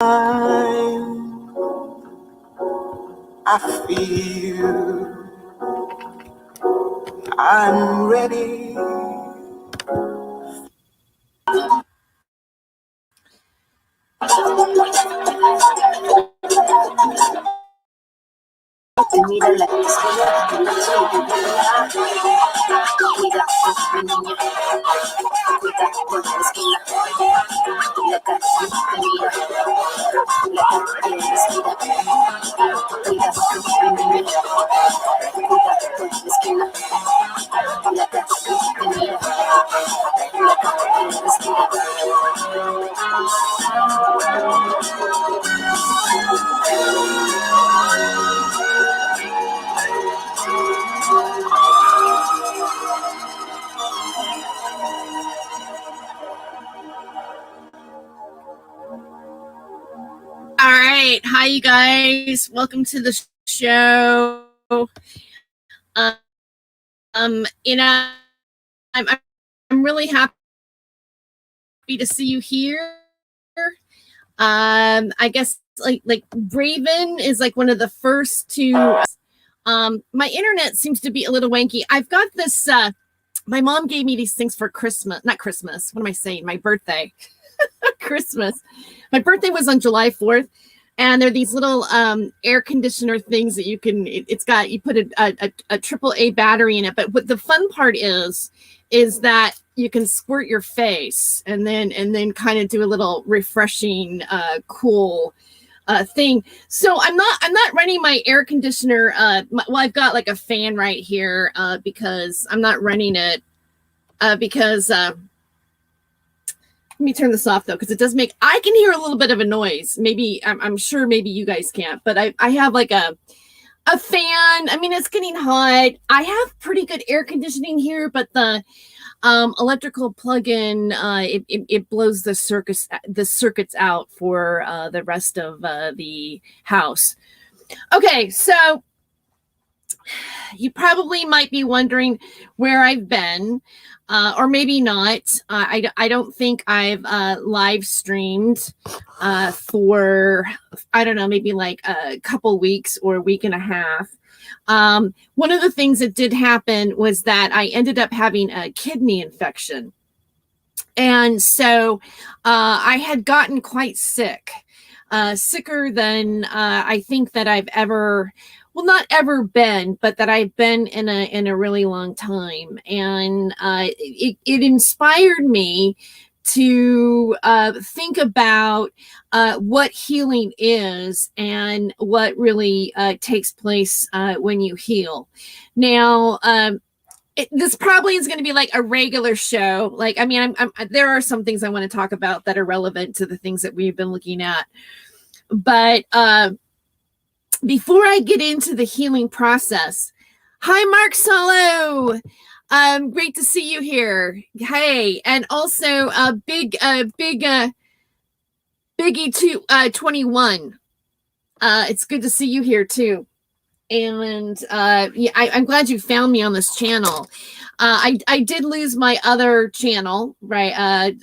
I feel I'm ready. All right. Hi, you guys. Welcome to the show. I'm really happy to see you here. I guess like Braven is like one of the first to. My internet seems to be a little wanky. I've got this. My mom gave me these things for Christmas. Not Christmas. What am I saying? My birthday. Christmas. My birthday was on July 4th. And they're these little air conditioner things that you can, it's got, you put a AAA battery in it. But what the fun part is that you can squirt your face and then kind of do a little refreshing, cool thing. So I'm not running my air conditioner. Well, I've got like a fan right here because I'm not running it because let me turn this off though, because it does make, I can hear a little bit of a noise. Maybe, I'm sure maybe you guys can't, but I have like a fan. I mean, it's getting hot. I have pretty good air conditioning here, but the electrical plug-in, it blows the circuits out for the rest of the house. Okay, so you probably might be wondering where I've been. Or maybe not. I don't think I've live streamed for, I don't know, maybe like a couple weeks or a week and a half. One of the things that did happen was that I ended up having a kidney infection. And so I had gotten quite sick, sicker than I think that I've ever, well, not ever been, but that I've been in a really long time. And it inspired me to think about what healing is and what really takes place when you heal. Now, this probably is going to be like a regular show. Like, I mean, there are some things I want to talk about that are relevant to the things that we've been looking at. But before I get into the healing process, hi, Mark Solo. Great to see you here. Hey, and also Biggie 21. It's good to see you here too. And yeah, I'm glad you found me on this channel. I did lose my other channel, right?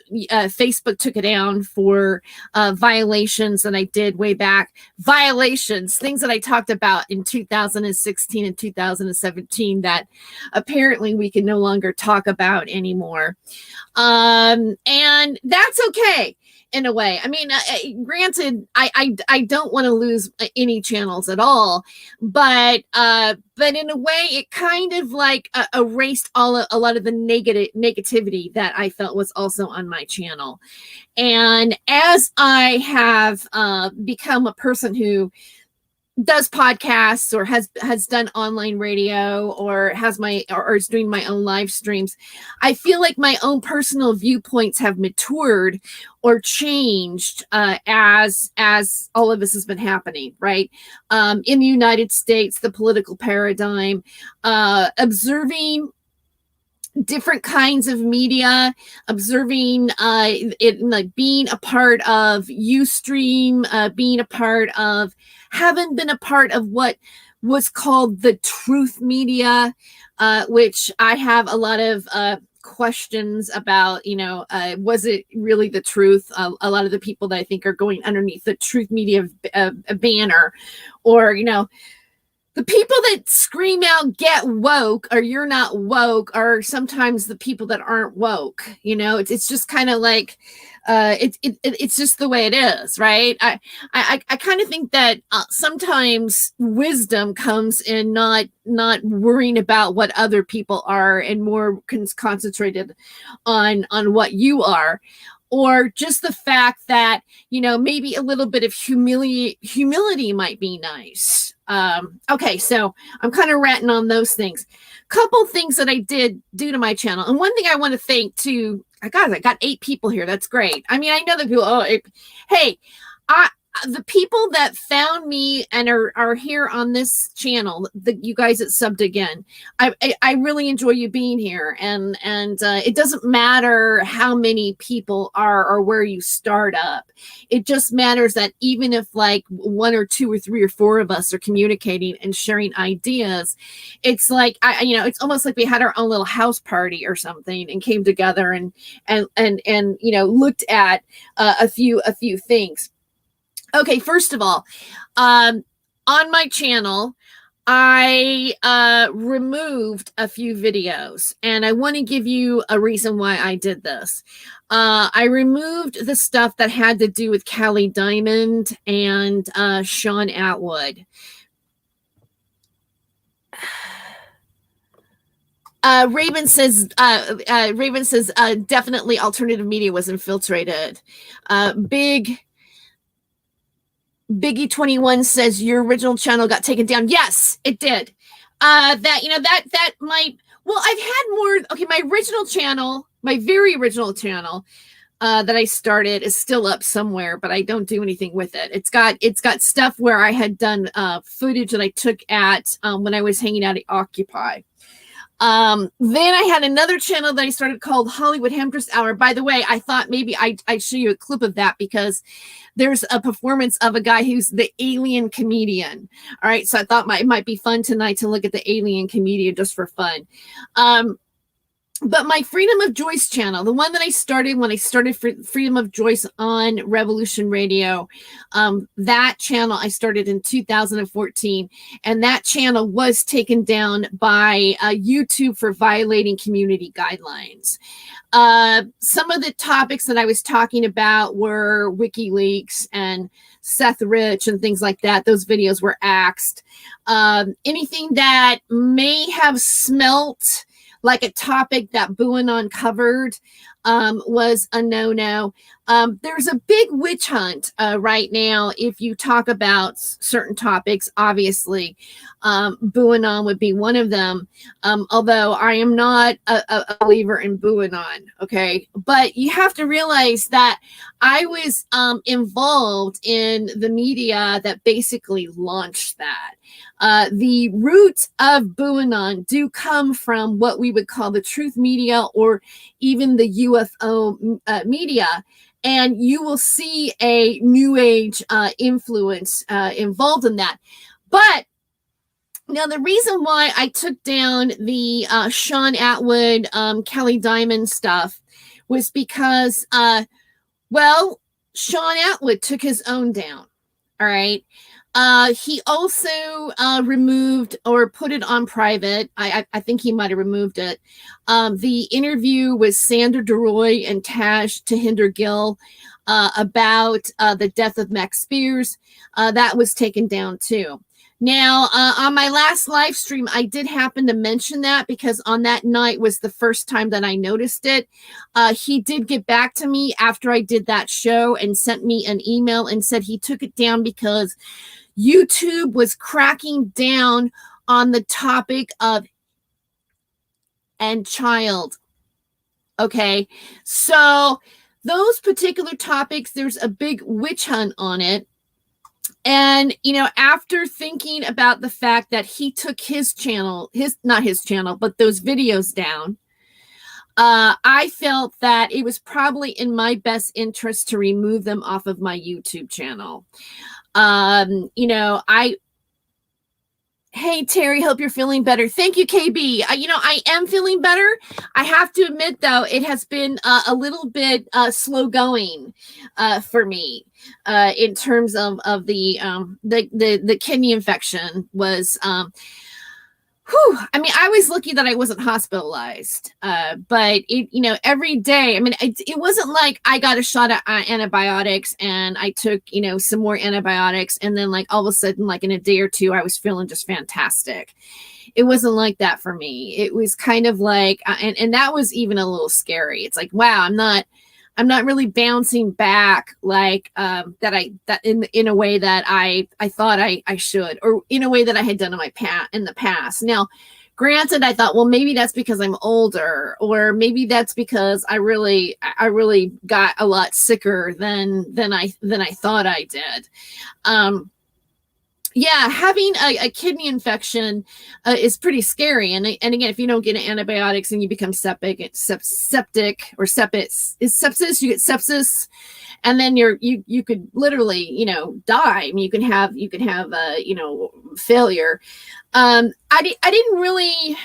Facebook took it down for violations that I did way back. Violations, things that I talked about in 2016 and 2017 that apparently we can no longer talk about anymore. And that's okay. In a way, I mean, granted, I don't want to lose any channels at all, but in a way, it kind of like erased a lot of the negativity that I felt was also on my channel. And as I have become a person who does podcasts or has done online radio or is doing my own live streams, I feel like my own personal viewpoints have matured or changed as all of this has been happening, right? In the United States, the political paradigm, observing different kinds of media, observing it, like being a part of Ustream, being a part of, haven't been a part of what was called the truth media, which I have a lot of questions about, was it really the truth? A lot of the people that I think are going underneath the Truth Media banner, or, the people that scream out, get woke, or you're not woke, are sometimes the people that aren't woke. It's just kind of like, it's just the way it is, right? I kind of think that sometimes wisdom comes in not worrying about what other people are, and more concentrated on what you are. Or just the fact that, maybe a little bit of humility might be nice. Okay, so I'm kind of ranting on those things. Couple things that I did do to my channel. And one thing I want to thank to, I got 8 people here. That's great. I mean, I know that people, hey, the people that found me and are here on this channel, you guys that subbed again, I really enjoy you being here, and it doesn't matter how many people are or where you start up. It just matters that even if like 1 or 2 or 3 or 4 of us are communicating and sharing ideas, it's like it's almost like we had our own little house party or something, and came together and looked at a few things. Okay, first of all, on my channel, I removed a few videos, and I want to give you a reason why I did this. I removed the stuff that had to do with Callie Diamond and Sean Atwood. Raven says definitely alternative media was infiltrated. Biggie 21 says your original channel got taken down. Yes, it did. That might, well, I've had more. Okay, my original channel, my very original channel that I started is still up somewhere, but I don't do anything with it. It's got stuff where I had done footage that I took at when I was hanging out at Occupy. Then I had another channel that I started called Hollywood Hemdress Hour. By the way, I thought maybe I'd show you a clip of that, because there's a performance of a guy who's the alien comedian. All right, so I thought it might be fun tonight to look at the alien comedian just for fun. But my Freedom of Joyce channel, the one that I started when I started Freedom of Joyce on Revolution Radio, that channel I started in 2014, and that channel was taken down by YouTube for violating community guidelines. Some of the topics that I was talking about were WikiLeaks and Seth Rich and things like that. Those videos were axed. Anything that may have smelt like a topic that Buanon covered was a no-no. There's a big witch hunt right now. If you talk about certain topics, obviously, Buanon would be one of them. Although I am not a believer in Buanon, okay? But you have to realize that I was involved in the media that basically launched that. The roots of Buanon do come from what we would call the truth media, or even the UFO media. And you will see a new age influence involved in that. But now the reason why I took down the Sean Atwood, Callie Diamond stuff was because, Sean Atwood took his own down. All right. He also removed or put it on private. I think he might have removed it. The interview with Sandra DeRoy and Taj Tahinder Gill about the death of Max Spears, that was taken down too. Now, on my last live stream, I did happen to mention that because on that night was the first time that I noticed it. He did get back to me after I did that show and sent me an email and said he took it down because YouTube was cracking down on the topic of and child. Okay, so those particular topics, there's a big witch hunt on it. And, after thinking about the fact that he took his channel, not his channel, but those videos down, I felt that it was probably in my best interest to remove them off of my YouTube channel. Hey, Terry, hope you're feeling better. Thank you, KB. I am feeling better. I have to admit, though, it has been a little bit slow going for me in terms of the kidney infection was. I mean, I was lucky that I wasn't hospitalized, but every day, I mean, it wasn't like I got a shot at antibiotics and I took, some more antibiotics. And then like all of a sudden, like in a day or two, I was feeling just fantastic. It wasn't like that for me. It was kind of like, and that was even a little scary. It's like, wow, I'm not really bouncing back like that in a way that I thought I should, or in a way that I had done in the past. Now, granted, I thought, well, maybe that's because I'm older, or maybe that's because I really got a lot sicker than I thought I did. Yeah, having a kidney infection is pretty scary. And again, if you don't get antibiotics and you become septic, you get sepsis, and then you could literally, die. I mean, you can have failure. I didn't really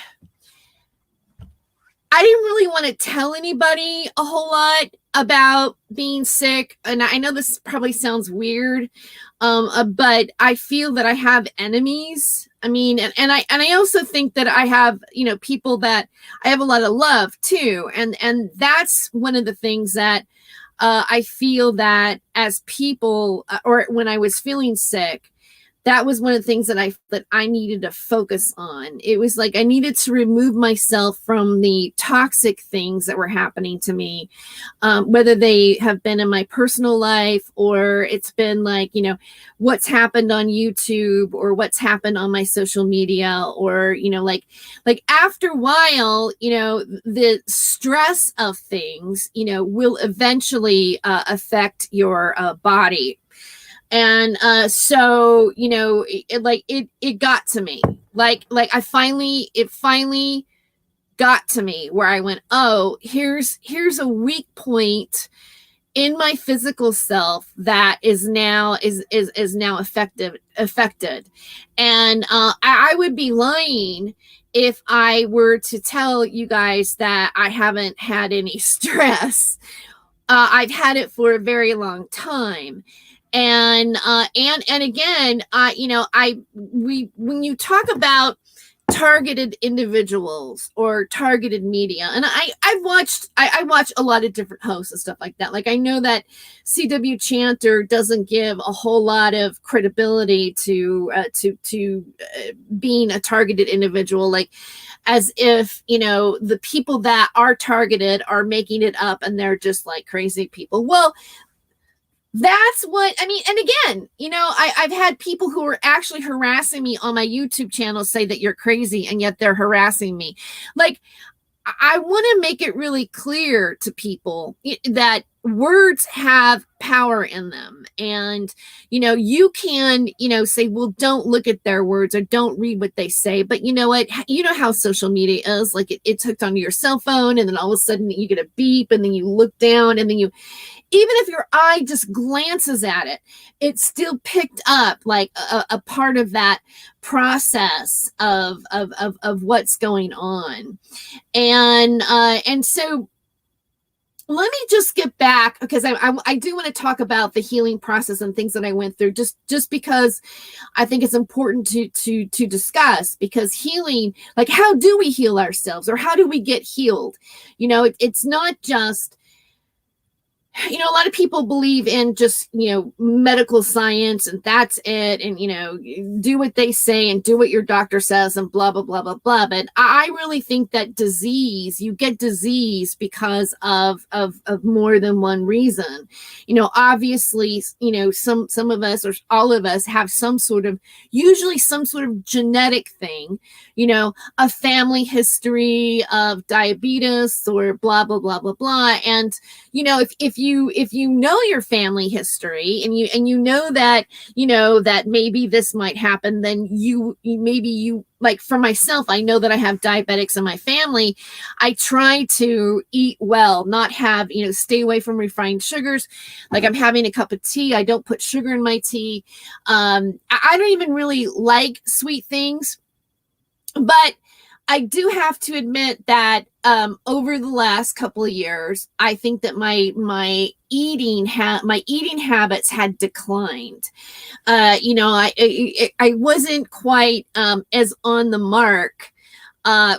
want to tell anybody a whole lot about being sick. And I know this probably sounds weird, but I feel that I have enemies. I mean, and I also think that I have, people that I have a lot of love too. And that's one of the things that I feel that as people, or when I was feeling sick, that was one of the things that I needed to focus on. It was like I needed to remove myself from the toxic things that were happening to me, whether they have been in my personal life, or it's been like, what's happened on YouTube, or what's happened on my social media, or, like after a while, the stress of things, will eventually affect your body. And so, it got to me. Like it finally got to me where I went, oh, here's a weak point in my physical self that is now affected. And I would be lying if I were to tell you guys that I haven't had any stress. I've had it for a very long time. And again, when you talk about targeted individuals or targeted media, and I watch a lot of different hosts and stuff like that. Like I know that CW Chanter doesn't give a whole lot of credibility to being a targeted individual, like as if the people that are targeted are making it up and they're just like crazy people. Well, that's what I mean. And again, I've had people who are actually harassing me on my YouTube channel say that you're crazy, and yet they're harassing me. Like, I want to make it really clear to people that words have power in them. And, you can, say, well, don't look at their words or don't read what they say. But you know what? You know how social media is. Like it's hooked onto your cell phone, and then all of a sudden you get a beep, and then you look down, and then even if your eye just glances at it, it's still picked up like a part of that process of what's going on. And so let me just get back, because I do want to talk about the healing process and things that I went through, just because I think it's important to discuss, because healing, like how do we heal ourselves, or how do we get healed? It's not just, a lot of people believe in just, medical science, and that's it. And, do what they say and do what your doctor says and blah, blah, blah, blah, blah. But I really think that you get disease because of more than one reason. Obviously, some of us, or all of us, have usually some sort of genetic thing, a family history of diabetes or blah, blah, blah, blah, blah. And, if you know your family history, and you know that that maybe this might happen, then you like, for myself, I know that I have diabetics in my family. I try to eat well, not have, stay away from refined sugars. Like I'm having a cup of tea, I don't put sugar in my tea. I don't even really like sweet things. But I do have to admit that over the last couple of years, I think that my eating habits had declined. I wasn't quite as on the mark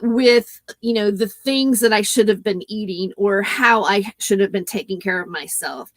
with the things that I should have been eating or how I should have been taking care of myself.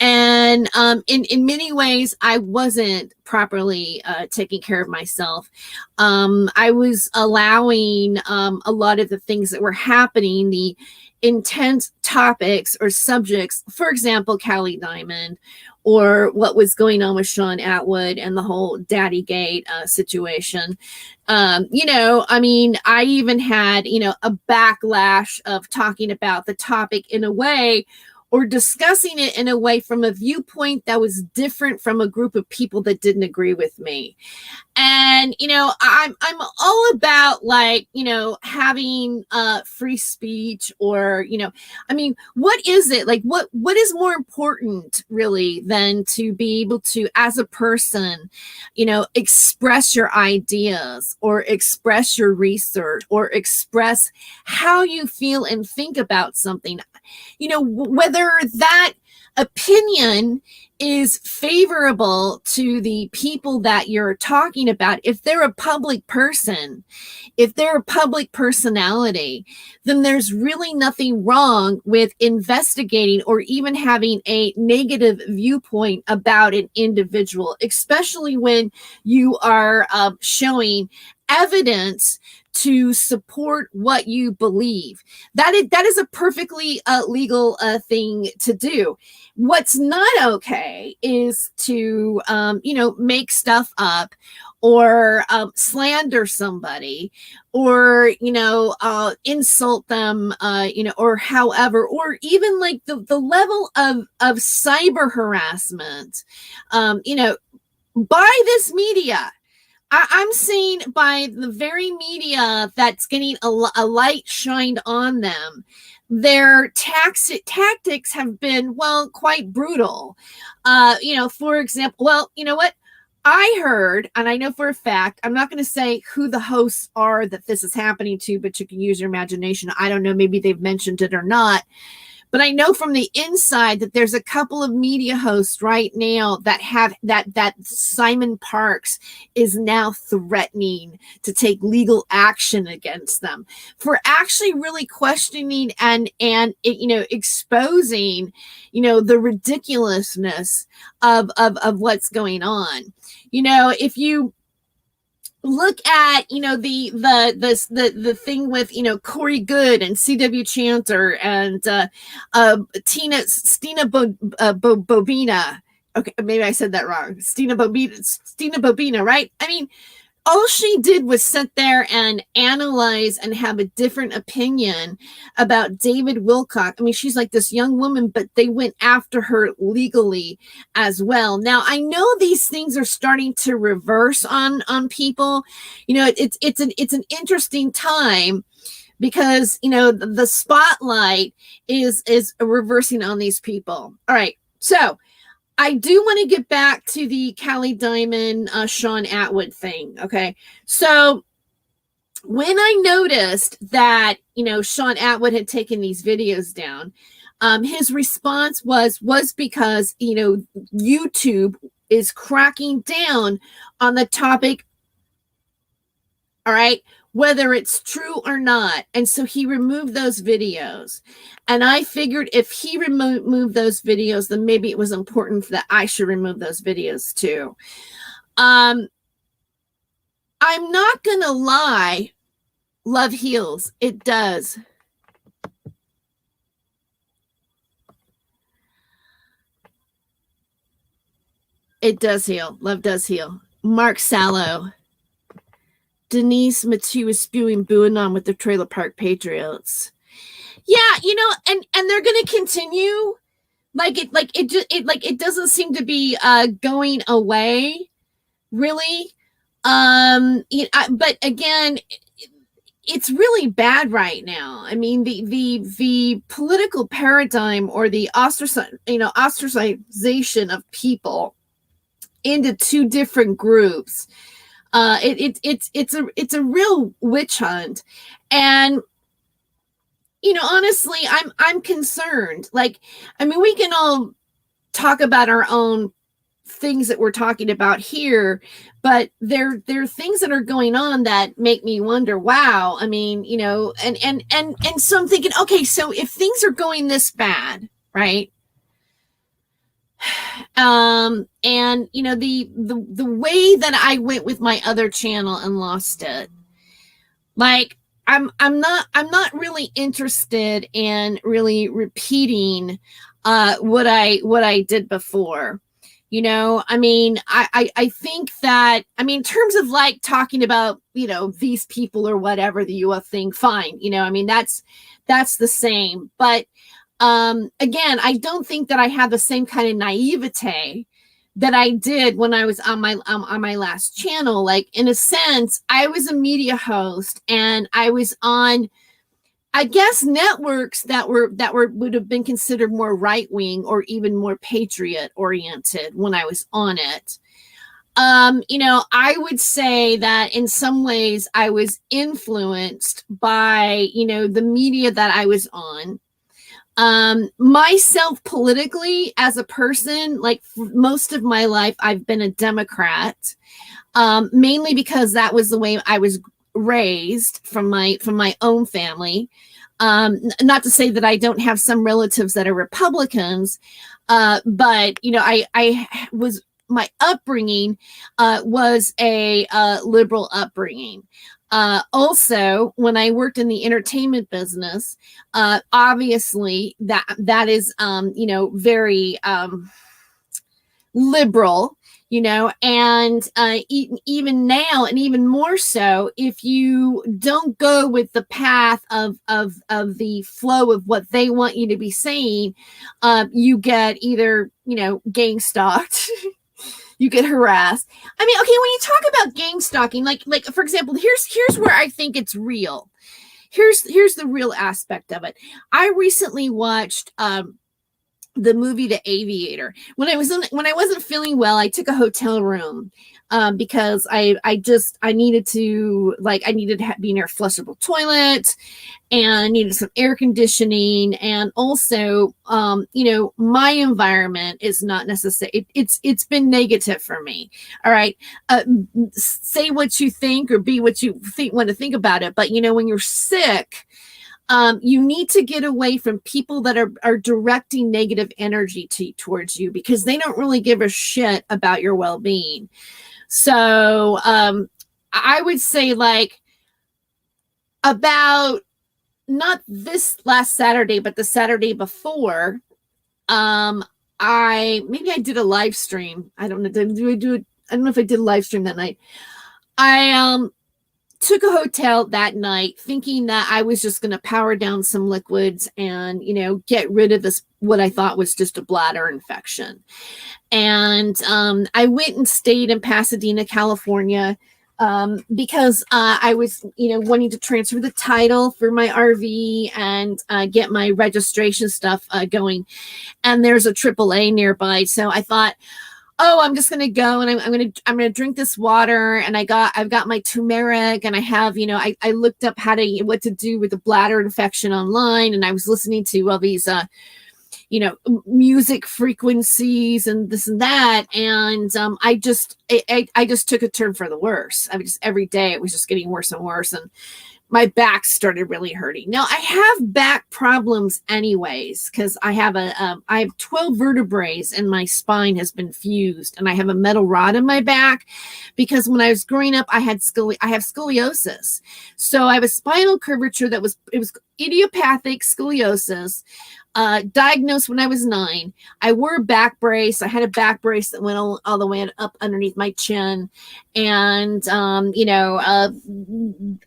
And in many ways, I wasn't properly taking care of myself. I was allowing a lot of the things that were happening, the intense topics or subjects, for example, Callie Diamond, or what was going on with Sean Atwood and the whole Daddygate situation. I mean, I even had, a backlash of talking about the topic in a way or discussing it in a way from a viewpoint that was different from a group of people that didn't agree with me. And I'm all about having free speech, or I mean, what is it like, what is more important really than to be able to, as a person, express your ideas or express your research or express how you feel and think about something, whether that opinion is favorable to the people that you're talking about. If they're a public person, if they're a public personality, then there's really nothing wrong with investigating or even having a negative viewpoint about an individual, especially when you are showing evidence to support what you believe. That is a perfectly legal thing to do. What's not okay is to make stuff up or slander somebody, or insult them, or however, or even like the level of cyber harassment, by this media. I'm seeing by the very media that's getting a light shined on them, their tactics have been, well, quite brutal. For example, well, you know what? I heard, and I know for a fact, I'm not going to say who the hosts are that this is happening to, but you can use your imagination. I don't know, maybe they've mentioned it or not. But I know from the inside that there's a couple of media hosts right now that have that Simon Parkes is now threatening to take legal action against them for actually really questioning and exposing the ridiculousness of what's going on. If you look at the thing with Corey Good and C.W. Chanter and Stina Bobina. Okay, maybe I said that wrong. Stina Bobina, right? I mean, all she did was sit there and analyze and have a different opinion about David Wilcock. I mean, she's like this young woman, but they went after her legally as well. Now, I know these things are starting to reverse on people. It's an interesting time because the spotlight is reversing on these people. All right, so I do want to get back to the Callie Diamond, Sean Atwood thing. Okay. So when I noticed that, Sean Atwood had taken these videos down, his response was because, YouTube is cracking down on the topic. All right. Whether it's true or not. And so he removed those videos. And I figured if he removed those videos, then maybe it was important that I should remove those videos too. I'm not going to lie. Love heals. It does. It does heal. Love does heal. Mark Sallow. Denise Mathieu is spewing booing on with the Trailer Park Patriots. Yeah, and they're going to continue. It doesn't seem to be going away, really. But again, it's really bad right now. I mean, the political paradigm or the ostracization of people into two different groups It's a real witch hunt. And honestly, I'm concerned. Like, I mean, we can all talk about our own things that we're talking about here, but there are things that are going on that make me wonder, wow. I mean, and so I'm thinking, okay, so if things are going this bad, right? And the way that I went with my other channel and lost it, like, I'm not really interested in really repeating what I did before. I mean, I think that, I mean, in terms of like talking about, these people or whatever, the UF thing, fine. I mean, that's the same. But again, I don't think that I have the same kind of naivete that I did when I was on my last channel. Like, in a sense, I was a media host and I was on, I guess, networks that would have been considered more right wing or even more patriot oriented when I was on it. I would say that in some ways I was influenced by, the media that I was on. Myself politically as a person, like, most of my life, I've been a Democrat, mainly because that was the way I was raised from my own family. Not to say that I don't have some relatives that are Republicans, but I was, my upbringing was a liberal upbringing. Also, when I worked in the entertainment business, obviously that is, very liberal, and even now, and even more so, if you don't go with the path of the flow of what they want you to be saying, you get either, gang stalked. You get harassed. I mean, okay, when you talk about gang stalking, like for example, here's where I think it's real. Here's the real aspect of it. I recently watched the movie The Aviator. When I wasn't feeling well, I took a hotel room because I needed to, like, I needed to be near a flushable toilet and needed some air conditioning, and also my environment is not necessary. It's been negative for me. All right, say what you think or be what you want to think about it, but when you're sick, you need to get away from people that are directing negative energy towards you, because they don't really give a shit about your well-being. So I would say, like, about, not this last Saturday, but the Saturday before, I did a live stream. I don't know. I don't know if I did a live stream that night. I took a hotel that night thinking that I was just going to power down some liquids and, get rid of this, what I thought was just a bladder infection. And I went and stayed in Pasadena, California, because I was, wanting to transfer the title for my RV and get my registration stuff going. And there's a AAA nearby. So I thought, oh, I'm just gonna go and I'm gonna drink this water, and I've got my turmeric, and I have, I looked up what to do with the bladder infection online, and I was listening to all these music frequencies and this and that, and I just took a turn for the worse. Every day it was just getting worse and worse, and my back started really hurting. Now, I have back problems anyways, because I have 12 vertebrae and my spine has been fused, and I have a metal rod in my back because when I was growing up, I have scoliosis. So I have a spinal curvature it was idiopathic scoliosis, diagnosed when I was 9. I wore a back brace. I had a back brace that went all the way up underneath my chin. And,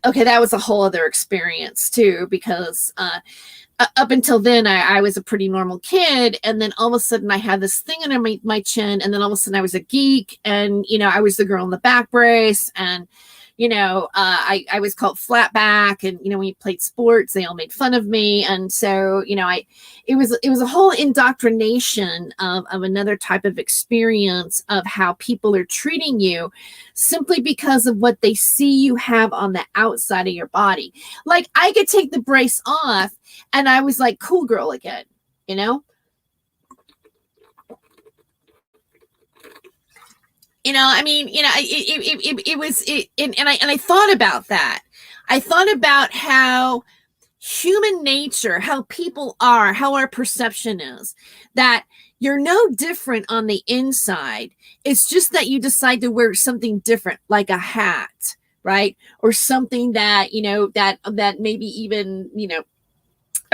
okay, that was a whole other experience too, because up until then, I was a pretty normal kid. And then all of a sudden I had this thing under my chin. And then all of a sudden I was a geek, and, I was the girl in the back brace, and, I was called flatback, and when you played sports, they all made fun of me, and so it was a whole indoctrination of another type of experience of how people are treating you simply because of what they see you have on the outside of your body. Like, I could take the brace off and I was like cool girl again, and I thought about that. I thought about how human nature, how people are, how our perception is, that you're no different on the inside. It's just that you decide to wear something different, like a hat, right? Or something that, that maybe even,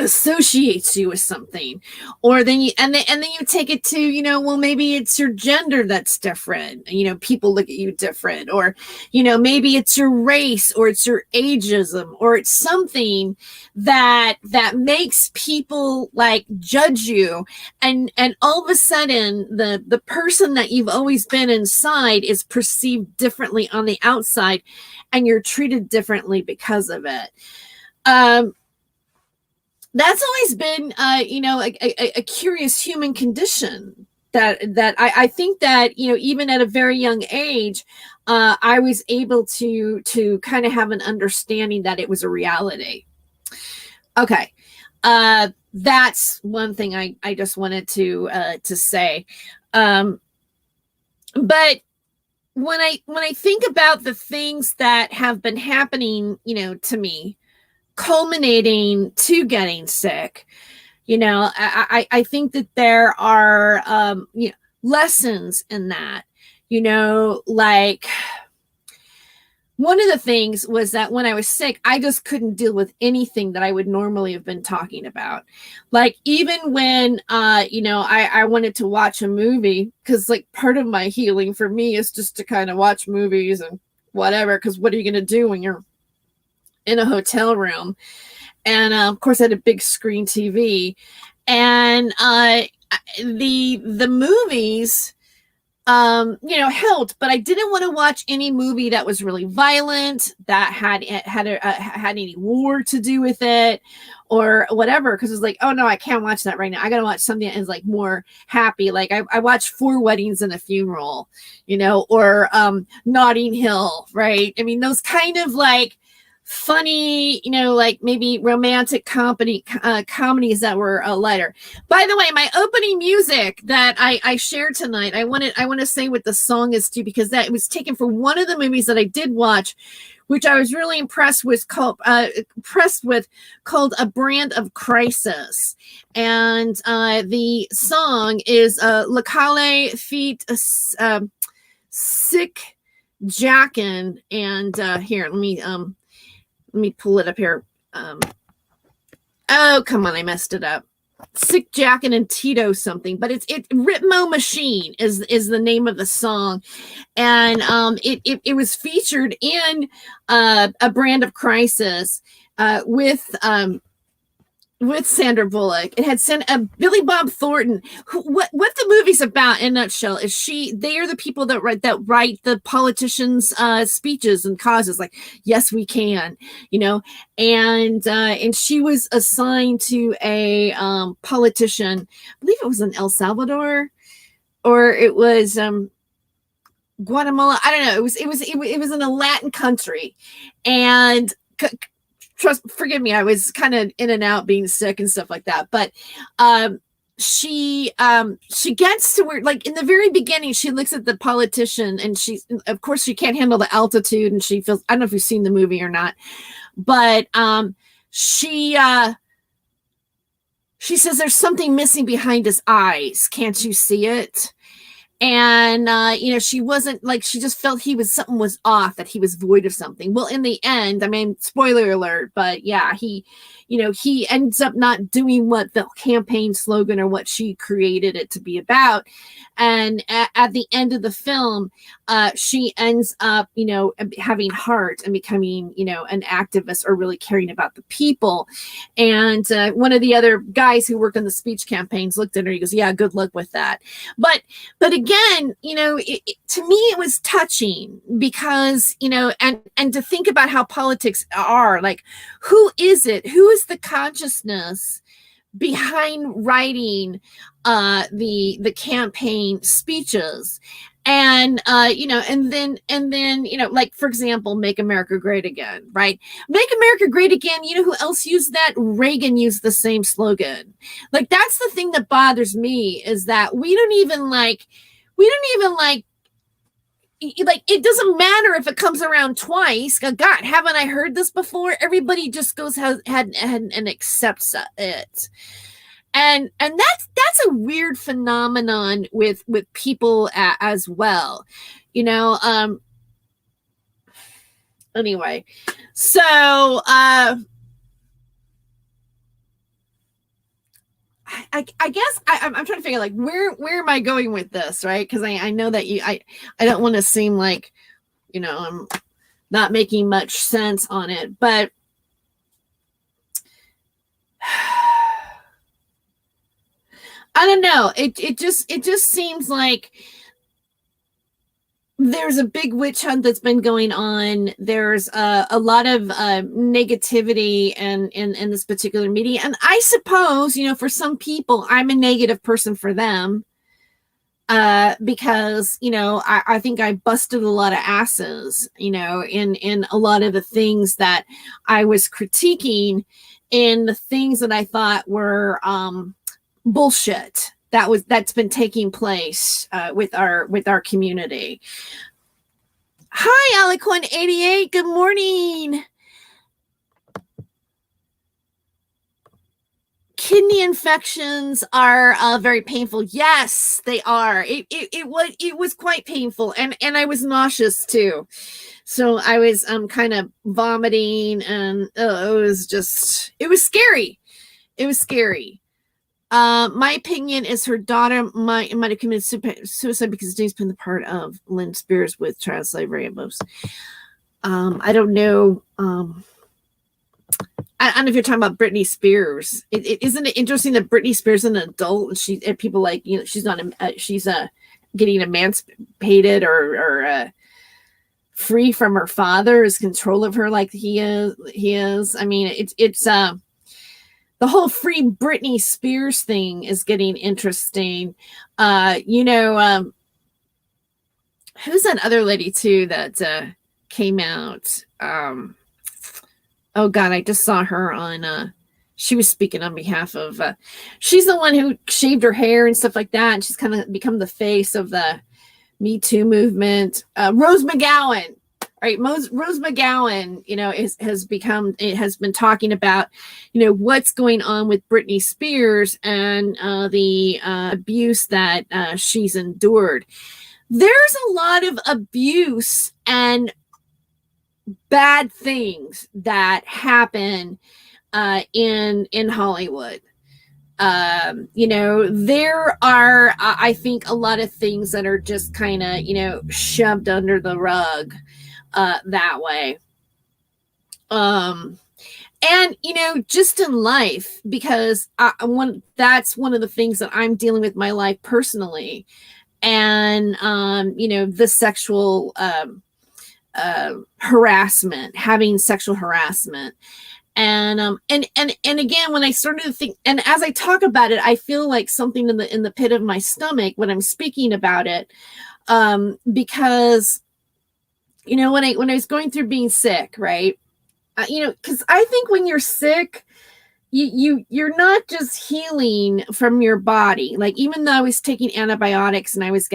associates you with something. Or then you take it to, well, maybe it's your gender that's different. People look at you different, or maybe it's your race, or it's your ageism, or it's something that makes people like judge you, and all of a sudden the person that you've always been inside is perceived differently on the outside, and you're treated differently because of it. That's always been, a curious human condition that I think that, even at a very young age, I was able to kind of have an understanding that it was a reality. Okay. That's one thing I just wanted to say. But when I think about the things that have been happening, to me, culminating to getting sick, I think that there are lessons in that. Like, one of the things was that when I was sick, I just couldn't deal with anything that I would normally have been talking about. Like, even when I wanted to watch a movie, because like part of my healing for me is just to kind of watch movies and whatever, because what are you going to do when you're in a hotel room? And of course I had a big screen TV, and the movies helped, but I didn't want to watch any movie that was really violent, that had any war to do with it or whatever, because it's like, oh no, I can't watch that right now. I gotta watch something that is like more happy. Like I watched 4 Weddings and a Funeral, or Notting Hill, right? I mean, those kind of like funny, like maybe romantic comedies that were lighter. By the way, my opening music that I shared tonight, I want to say what the song is too, because that was taken from one of the movies that I did watch, which I was really impressed with, called A Brand of Crisis. And the song is Locale Feet Sick Jackin'. And here, let me pull it up here. Oh, come on, I messed it up. Sick Jackin' and Tito something, but it's Ritmo Machine is the name of the song, and it was featured in A Brand of Crisis with Sandra Bullock. It had Billy Bob Thornton. What the movie's about in a nutshell is they are the people that write the politicians' speeches and causes, like yes we can, and she was assigned to a politician. I believe it was in El Salvador, or it was Guatemala. I don't know. It was in a Latin country, and forgive me, I was kind of in and out being sick and stuff like that. But she gets to where, like in the very beginning, she looks at the politician, and of course she can't handle the altitude, and she feels, I don't know if you've seen the movie or not, but she says there's something missing behind his eyes. Can't you see it? And she wasn't, like, she just felt something was off, that he was void of something. Well, in the end, I mean, spoiler alert, but yeah, he ends up not doing what the campaign slogan or what she created it to be about. And at the end of the film, she ends up, having heart and becoming, an activist, or really caring about the people. And one of the other guys who worked on the speech campaigns looked at her, he goes, yeah, good luck with that. But again, again, to me, it was touching because, and to think about how politics are, like, who is it? Who is the consciousness behind writing the campaign speeches? And and then like, for example, Make America Great Again, right? Make America Great Again. You know who else used that? Reagan used the same slogan. Like, that's the thing that bothers me, is that we don't even like it doesn't matter if it comes around twice. God, haven't I heard this before? Everybody just goes ahead and accepts it. And that's a weird phenomenon with people as well, anyway. So I guess I'm trying to figure, like, where am I going with this, right? Because I know that I don't want to seem like I'm not making much sense on it, but I don't know. It just seems like there's a big witch hunt that's been going on. There's a lot of negativity in this particular media, and I suppose for some people, I'm a negative person for them, because I think I busted a lot of asses, in a lot of the things that I was critiquing, in the things that I thought were bullshit that's been taking place with our community. Hi, Aliquan88. Good morning. Kidney infections are very painful. Yes, they are. It was quite painful, and I was nauseous too. So I was kind of vomiting, and it was scary. It was scary. My opinion is her daughter might have committed suicide because Denise been the part of Lynn Spears with child slavery and most. I don't know. I don't know if you're talking about Britney Spears. Isn't it interesting that Britney Spears is an adult, and people like, she's not she's getting emancipated or free from her father's control of her, like he is. I mean, it's the whole Free Britney Spears thing is getting interesting. Who's that other lady too that came out? Oh God, I just saw her on. She was speaking on behalf of. She's the one who shaved her hair and stuff like that, and she's kind of become the face of the Me Too movement. Rose McGowan. Right, Rose McGowan, has been talking about, what's going on with Britney Spears and the abuse that she's endured. There's a lot of abuse and bad things that happen in Hollywood. There are, I think, a lot of things that are just kind of, shoved under the rug. That way. And just in life, because that's one of the things that I'm dealing with my life personally. And the sexual harassment, having sexual harassment. And again, when I started to think, and as I talk about it, I feel like something in the pit of my stomach when I'm speaking about it. Because when I was going through being sick, right? Because I think when you're sick, you're not just healing from your body. Like, even though I was taking antibiotics and I was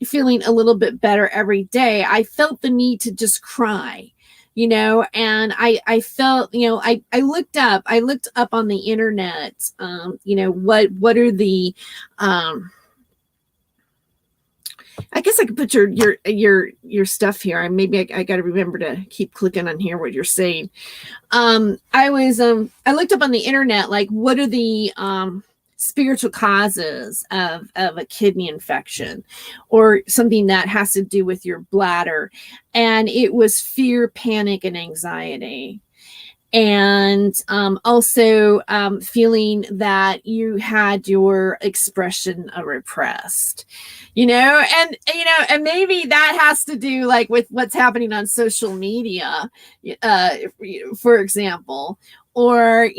feeling a little bit better every day, I felt the need to just cry, and I felt, I looked up on the internet, what are the, I guess I could put your stuff here. Maybe I got to remember to keep clicking on here what you're saying. I looked up on the internet, like, what are the spiritual causes of a kidney infection or something that has to do with your bladder, and it was fear, panic, and anxiety. and also feeling that you had your expression repressed, and maybe that has to do like with what's happening on social media, for example. Or,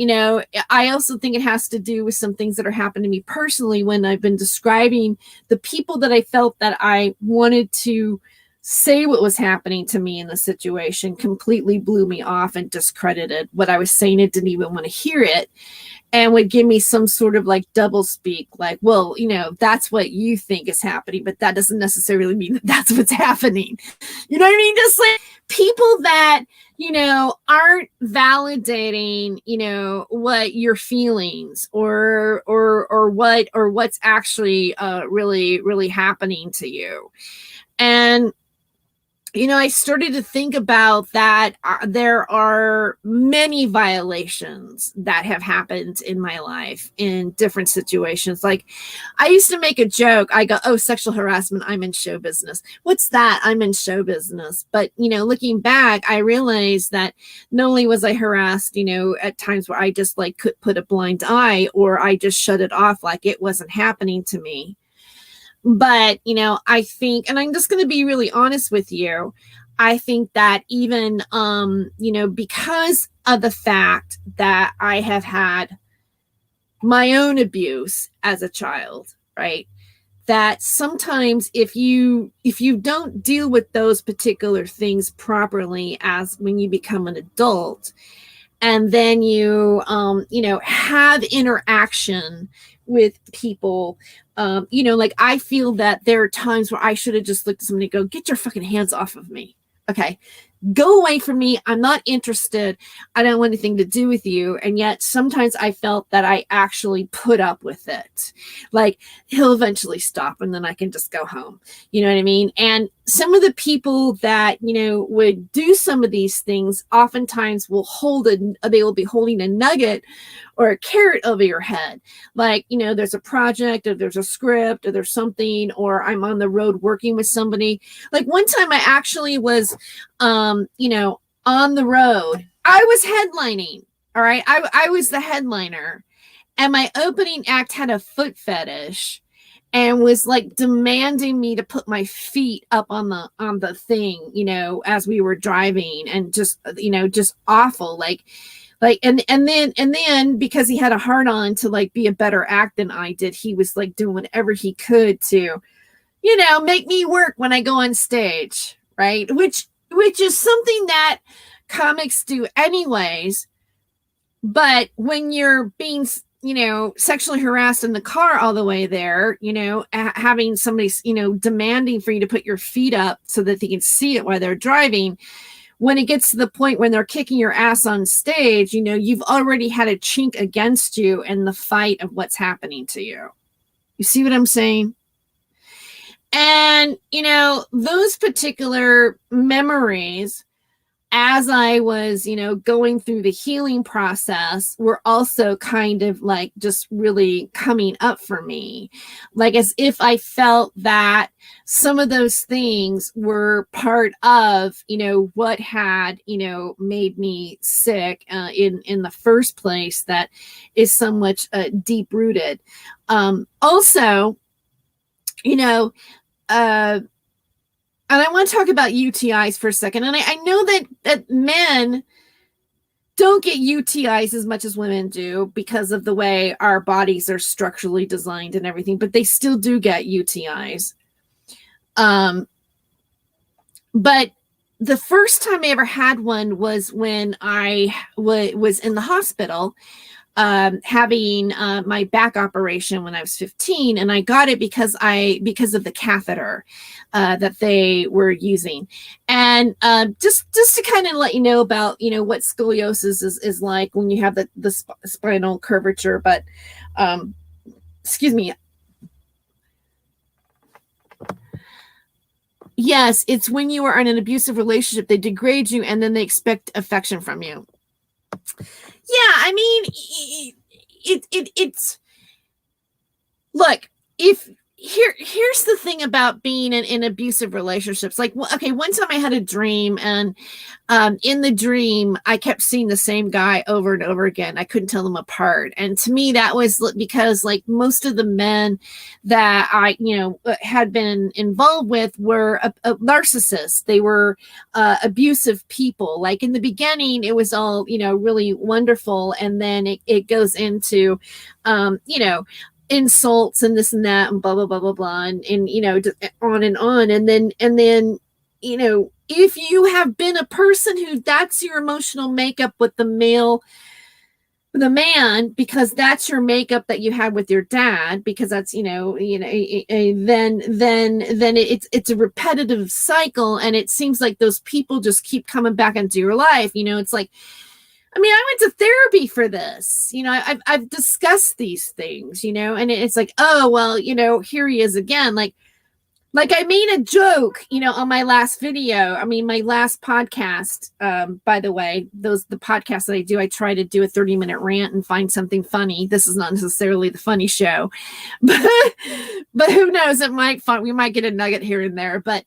I also think it has to do with some things that are happening to me personally when I've been describing the people that I felt that I wanted to say what was happening to me in the situation completely blew me off and discredited what I was saying. It didn't even want to hear it, and would give me some sort of like double speak, like, well, that's what you think is happening, but that doesn't necessarily mean that that's what's happening. You know what I mean? Just like people that, aren't validating, what your feelings or what's actually really, really happening to you. And I started to think about that. There are many violations that have happened in my life in different situations. Like, I used to make a joke. I go, oh, sexual harassment, I'm in show business. What's that? I'm in show business. But, looking back, I realized that not only was I harassed, at times where I just like could put a blind eye, or I just shut it off like it wasn't happening to me. But, I think, and I'm just going to be really honest with you, I think that even, because of the fact that I have had my own abuse as a child, right? That sometimes if you don't deal with those particular things properly as when you become an adult, and then you, have interaction with people, like I feel that there are times where I should have just looked at somebody and go, get your fucking hands off of me. Okay. Go away from me. I'm not interested. I don't want anything to do with you. And yet sometimes I felt that I actually put up with it. Like, he'll eventually stop and then I can just go home. You know what I mean? And some of the people that, would do some of these things oftentimes they will be holding a nugget or a carrot over your head. Like, there's a project or there's a script or there's something, or I'm on the road working with somebody. Like one time I actually was, on the road. I was headlining. All right. I was the headliner, and my opening act had a foot fetish and was like demanding me to put my feet up on the thing, as we were driving, and just, just awful. And then because he had a heart on to like be a better act than I did, he was like doing whatever he could to, make me work when I go on stage. Right. Which is something that comics do anyways. But when you're being, sexually harassed in the car all the way there, having somebody, demanding for you to put your feet up so that they can see it while they're driving, when it gets to the point when they're kicking your ass on stage, you've already had a chink against you in the fight of what's happening to you. You see what I'm saying? And, those particular memories, as I was, going through the healing process, were also kind of like just really coming up for me. Like as if I felt that some of those things were part of, what had, made me sick in the first place, that is so much deep rooted. Also, and I want to talk about UTIs for a second. And I know that men don't get UTIs as much as women do because of the way our bodies are structurally designed and everything, but they still do get UTIs. But the first time I ever had one was when I was in the hospital, having my back operation when I was 15, and I got it because of the catheter that they were using. And just to kind of let you know about what scoliosis is like when you have the spinal curvature. But excuse me. Yes, it's when you are in an abusive relationship, they degrade you and then they expect affection from you. Yeah, I mean, it's look, if here's the thing about being in abusive relationships. Like, okay, one time I had a dream, and in the dream I kept seeing the same guy over and over again. I couldn't tell them apart, and to me that was because like most of the men that I had been involved with were a narcissists. They were abusive people. Like in the beginning it was all really wonderful, and then it goes into insults and this and that and blah blah blah blah blah, and on and on, and then if you have been a person who that's your emotional makeup with the man, because that's your makeup that you had with your dad, because that's then it's a repetitive cycle, and it seems like those people just keep coming back into your life. It's like, I mean, I went to therapy for this. I've discussed these things, and it's like, oh, well, here he is again. Like I made a joke, on my last video. I mean, my last podcast, by the way, the podcasts that I do, I try to do a 30-minute rant and find something funny. This is not necessarily the funny show, but who knows? We might get a nugget here and there, but,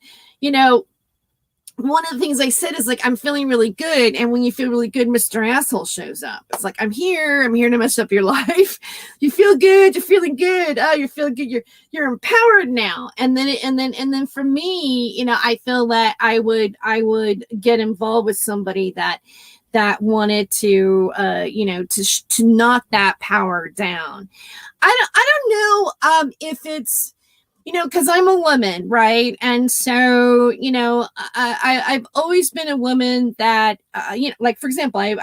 one of the things I said is like, I'm feeling really good. And when you feel really good, Mr. Asshole shows up. It's like, I'm here to mess up your life. You feel good. You're feeling good. Oh, you're feeling good. You're empowered now. And then for me, I feel that I would get involved with somebody that wanted to, to knock that power down. I don't know if it's, because I'm a woman, right? And so, I've always been a woman that, like, for example, I'd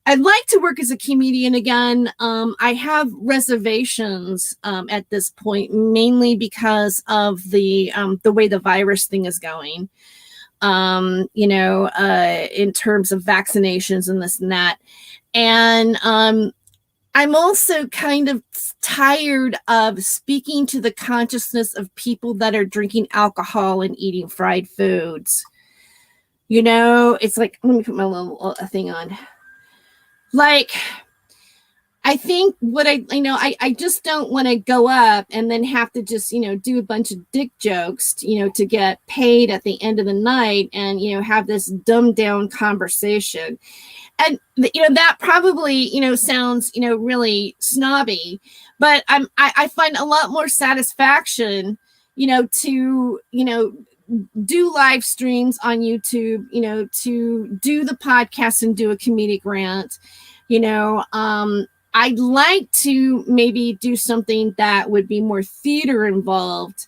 like to work as a comedian again. I have reservations at this point, mainly because of the way the virus thing is going, in terms of vaccinations and this and that. And I'm also kind of tired of speaking to the consciousness of people that are drinking alcohol and eating fried foods. It's like, let me put my little thing on. Like, I think what I just don't want to go up and then have to just, do a bunch of dick jokes, to get paid at the end of the night and, have this dumbed down conversation. And, that probably, sounds, really snobby, but I find a lot more satisfaction, to, do live streams on YouTube, to do the podcast and do a comedic rant. I'd like to maybe do something that would be more theater involved.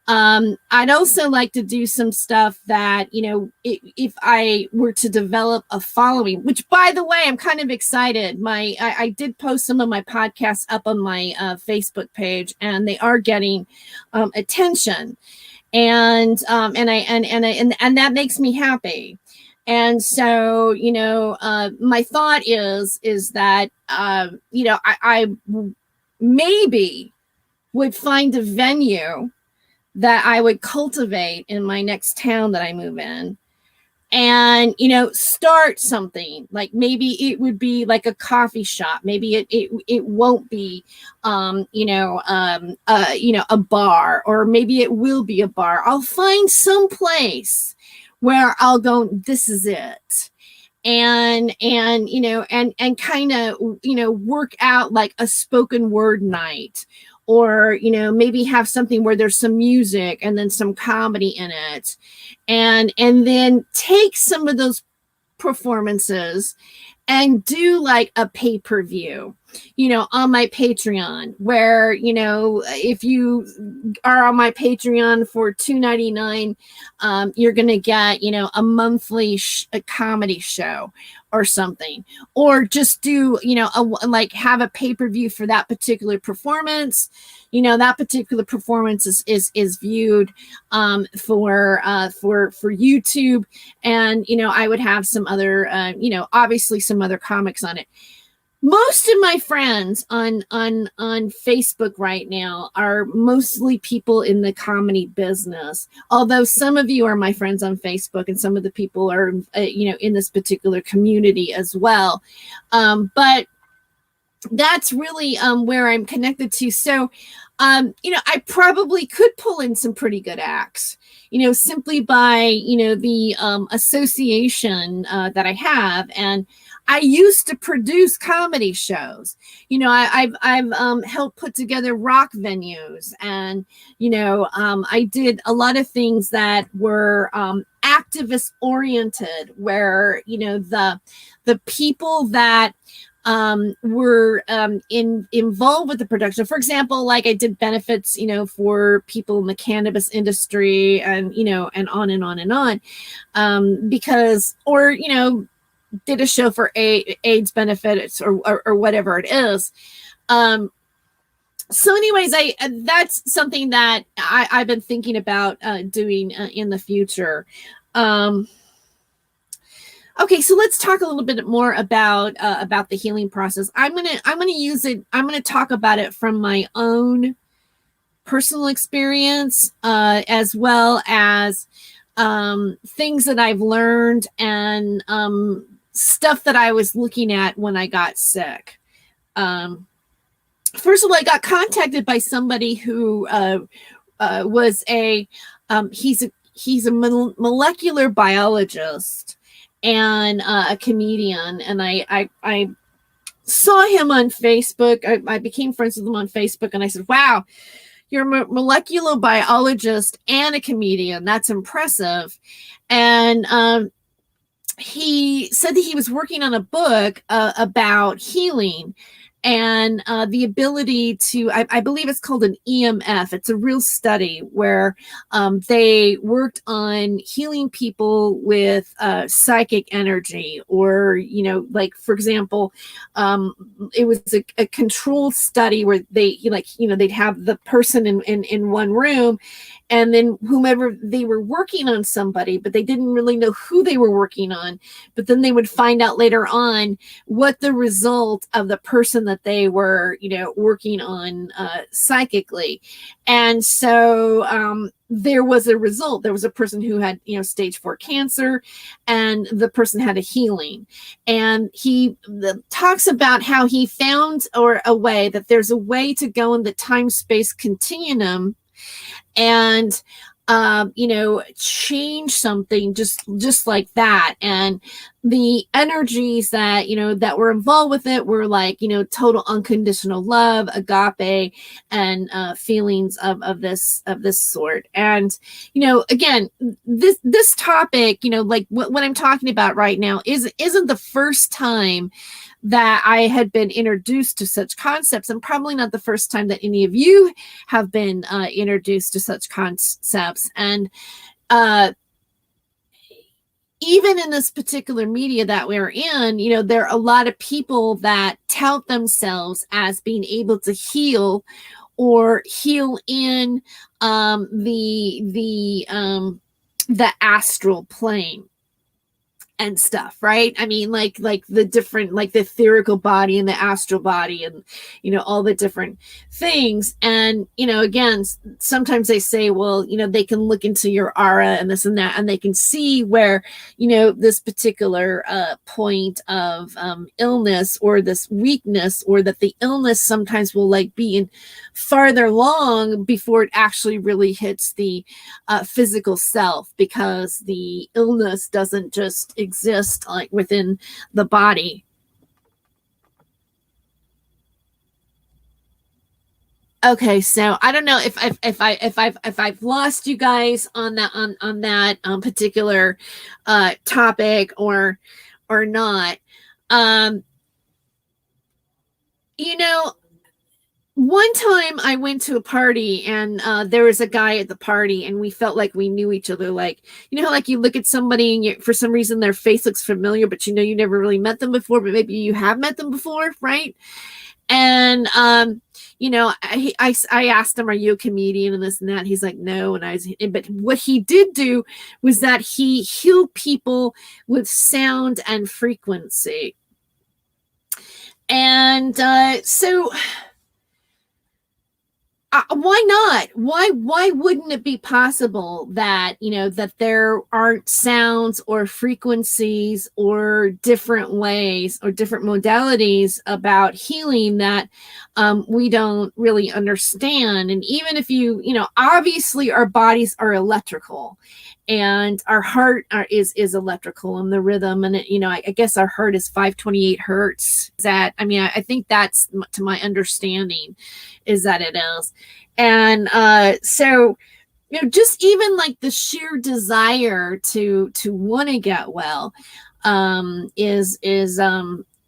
I'd also like to do some stuff that, if I were to develop a following, which, by the way, I'm kind of excited. I did post some of my podcasts up on my Facebook page, and they are getting attention, and that makes me happy. And so, my thought is that, I maybe would find a venue that I would cultivate in my next town that I move in, and, start something. Like, maybe it would be like a coffee shop. Maybe it won't be, a bar, or maybe it will be a bar. I'll find some place where I'll go, this is it. And kind of, work out like a spoken word night, or, maybe have something where there's some music and then some comedy in it. And then take some of those performances and do like a pay-per-view, on my Patreon, where, if you are on my Patreon for $2.99, you're going to get, a monthly a comedy show or something, or just do, have a pay-per-view for that particular performance. That particular performance is viewed for YouTube, and I would have some other obviously some other comics on it. Most of my friends on Facebook right now are mostly people in the comedy business, although some of you are my friends on Facebook, and some of the people are in this particular community as well. But that's really where I'm connected to. So, I probably could pull in some pretty good acts, simply by, the association that I have. And I used to produce comedy shows. I've helped put together rock venues, and I did a lot of things that were activist oriented, where the people that were involved with the production. For example, like I did benefits, for people in the cannabis industry, and and on and on and on, because, or did a show for AIDS benefits, or whatever it is. So, anyways, that's something that I've been thinking about doing in the future. Okay, so let's talk a little bit more about the healing process. I'm gonna use it. I'm gonna talk about it from my own personal experience, as well as things that I've learned, and stuff that I was looking at when I got sick. First of all, I got contacted by somebody who was he's a molecular biologist and a comedian, and I saw him on Facebook. I became friends with him on Facebook, and I said, "Wow, you're a molecular biologist and a comedian. That's impressive." And he said that he was working on a book about healing, and the ability to, I believe it's called an EMF. It's a real study where they worked on healing people with psychic energy, or, like, for example, it was a controlled study where they, they'd have the person in one room, and then whomever, they were working on somebody, but they didn't really know who they were working on. But then they would find out later on what the result of the person that they were, working on psychically. And so there was a result. There was a person who had, stage 4 cancer, and the person had a healing. And he talks about how he found, or a way that there's a way to go in the time-space continuum and change something just like that. And the energies that that were involved with it were like, total unconditional love, agape, and feelings of this sort. And again, this topic, like what I'm talking about right now isn't the first time that I had been introduced to such concepts, and probably not the first time that any of you have been introduced to such concepts. And even in this particular media that we're in, there are a lot of people that tout themselves as being able to heal, or heal in the astral plane and stuff, right? I mean, like the different, like the etherical body and the astral body, and all the different things. And again, sometimes they say, well, they can look into your aura and this and that, and they can see where this particular point of illness, or this weakness, or that the illness sometimes will like be in farther along before it actually really hits the physical self, because the illness doesn't just exist like within the body. Okay, so I don't know if I've lost you guys on that particular topic or not. One time I went to a party, and there was a guy at the party, and we felt like we knew each other. Like, like you look at somebody and for some reason their face looks familiar, but you never really met them before, but maybe you have met them before, right? And I asked him, "Are you a comedian?" and this and that. He's like, "No." And but what he did do was that he healed people with sound and frequency. And so why not? Why wouldn't it be possible that, that there aren't sounds or frequencies or different ways or different modalities about healing that we don't really understand? And even if obviously our bodies are electrical, and our heart is electrical, and the rhythm, and I guess our heart is 528 hertz. I think that's, to my understanding, is that it is. And so just even like the sheer desire to want to get well is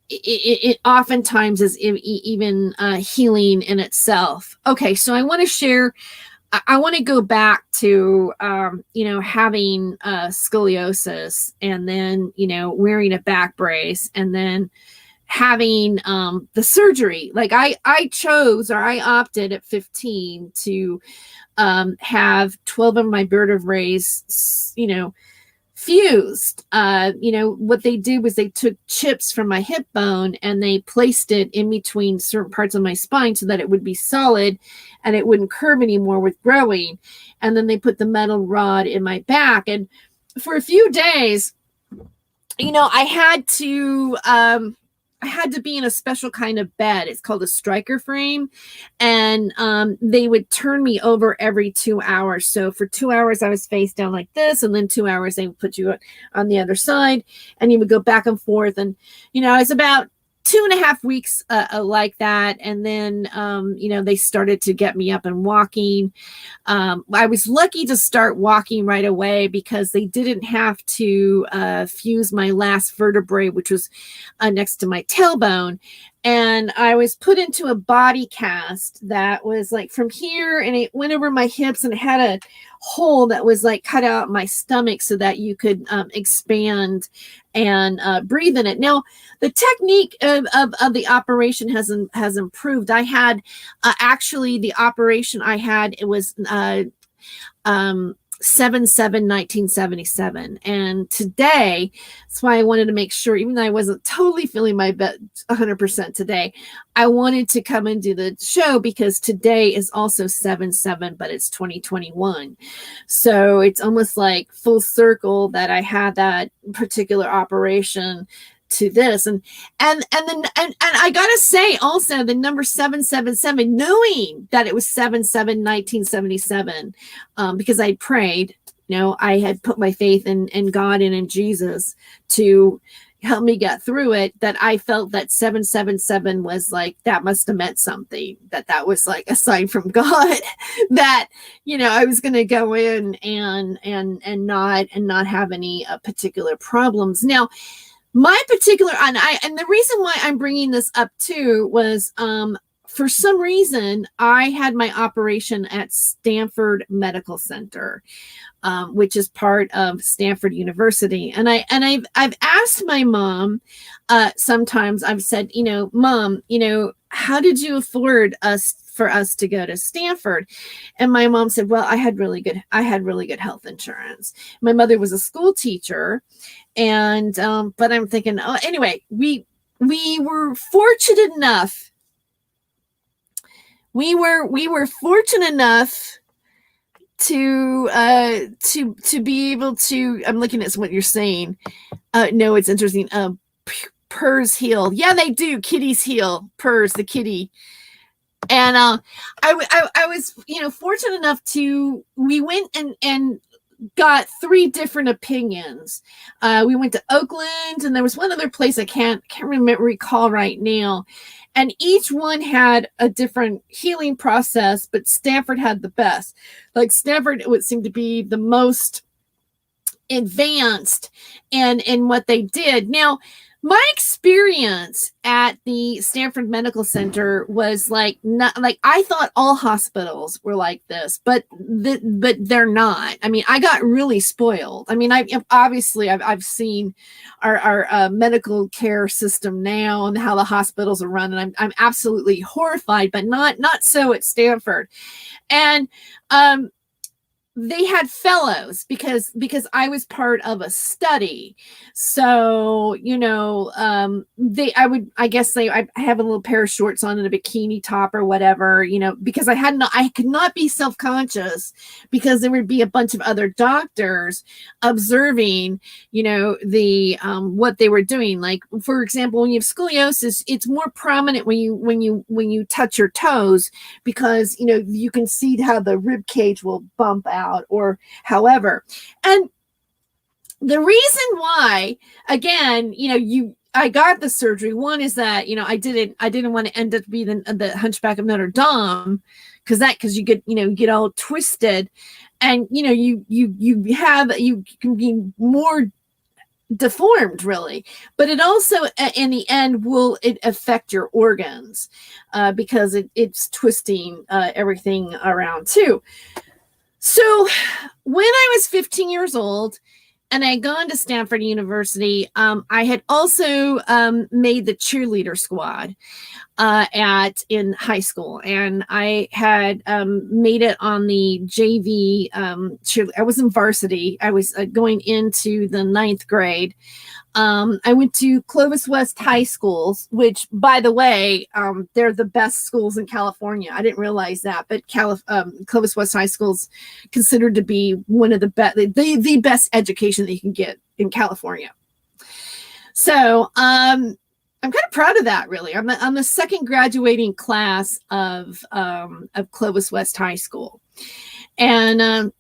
it oftentimes is even healing in itself. Okay, so I want to share. I want to go back to, having scoliosis, and then, wearing a back brace, and then having the surgery. Like I opted at 15 to have 12 of my vertebrae, fused. What they did was they took chips from my hip bone and they placed it in between certain parts of my spine so that it would be solid and it wouldn't curve anymore with growing. And then they put the metal rod in my back. And for a few days, I had to be in a special kind of bed. It's called a striker frame. And they would turn me over every 2 hours. So for 2 hours, I was face down like this. And then 2 hours, they would put you on the other side. And you would go back and forth. And, I was about 2.5 weeks like that. And then, they started to get me up and walking. I was lucky to start walking right away because they didn't have to fuse my last vertebrae, which was next to my tailbone. And I was put into a body cast that was like from here, and it went over my hips, and it had a hole that was like cut out my stomach so that you could expand and breathe in it. Now, the technique of the operation has improved. I had actually the operation I had, it was 7/7/1977. And today, that's why I wanted to make sure, even though I wasn't totally feeling my best 100% today, I wanted to come and do the show because today is also 7/7, but it's 2021. So it's almost like full circle that I had that particular operation to this. And I gotta say also the number 777, knowing that it was 7/7/1977, because I prayed, I had put my faith in God and in Jesus to help me get through it, that I felt that 777 was like, that must have meant something, that was like a sign from God that, I was going to go in and not have any particular problems. Now, my particular, and the reason why I'm bringing this up too was, for some reason, I had my operation at Stanford Medical Center, which is part of Stanford University. And I've asked my mom, sometimes I've said, Mom, how did you afford for us to go to Stanford? And my mom said, well, I had really good health insurance. My mother was a school teacher. And, but I'm thinking, oh, anyway, we were fortunate enough. We were fortunate enough to be able to, I'm looking at what you're saying. No, it's interesting. Purrs heal. Yeah, they do. Kitties heal. Purrs, the kitty. And I was, fortunate enough we went and got 3 different opinions. We went to Oakland, and there was one other place I can't recall right now. And each one had a different healing process, but Stanford had the best. Like Stanford, it would seem to be the most advanced in what they did. Now, my experience at the Stanford Medical Center was not like, I thought all hospitals were like this, but they're not. I mean, I got really spoiled. I mean, I've seen our medical care system now and how the hospitals are run, and I'm absolutely horrified, but not so at Stanford. And they had fellows because I was part of a study. So, I guess I have a little pair of shorts on and a bikini top or whatever, because I could not be self-conscious because there would be a bunch of other doctors observing, the what they were doing. Like, for example, when you have scoliosis, it's more prominent when you touch your toes, because you can see how the rib cage will bump out or however. And the reason why, again, I got the surgery. One is that I didn't want to end up being the Hunchback of Notre Dame, because you get all twisted, and you can be more deformed, really. But it also, in the end, will it affect your organs, because it's twisting everything around too. So when I was 15 years old and I had gone to Stanford University, I had also made the cheerleader squad in high school, and I had made it on the JV cheerleader. I was in varsity. I was going into the 9th grade. I went to Clovis West High Schools, which, by the way, they're the best schools in California. I didn't realize that, but Clovis West High Schools considered to be one of the best, the best education that you can get in California. So I'm kind of proud of that, really. I'm the second graduating class of Clovis West High School, and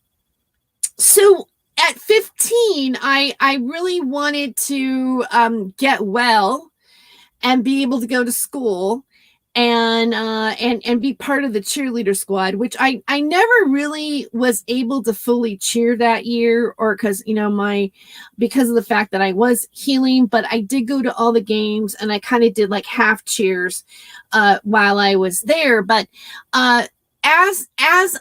so at 15, I really wanted to get well and be able to go to school and be part of the cheerleader squad, which I never really was able to fully cheer that year, or because of the fact that I was healing, but I did go to all the games and I kind of did like half cheers while I was there. But as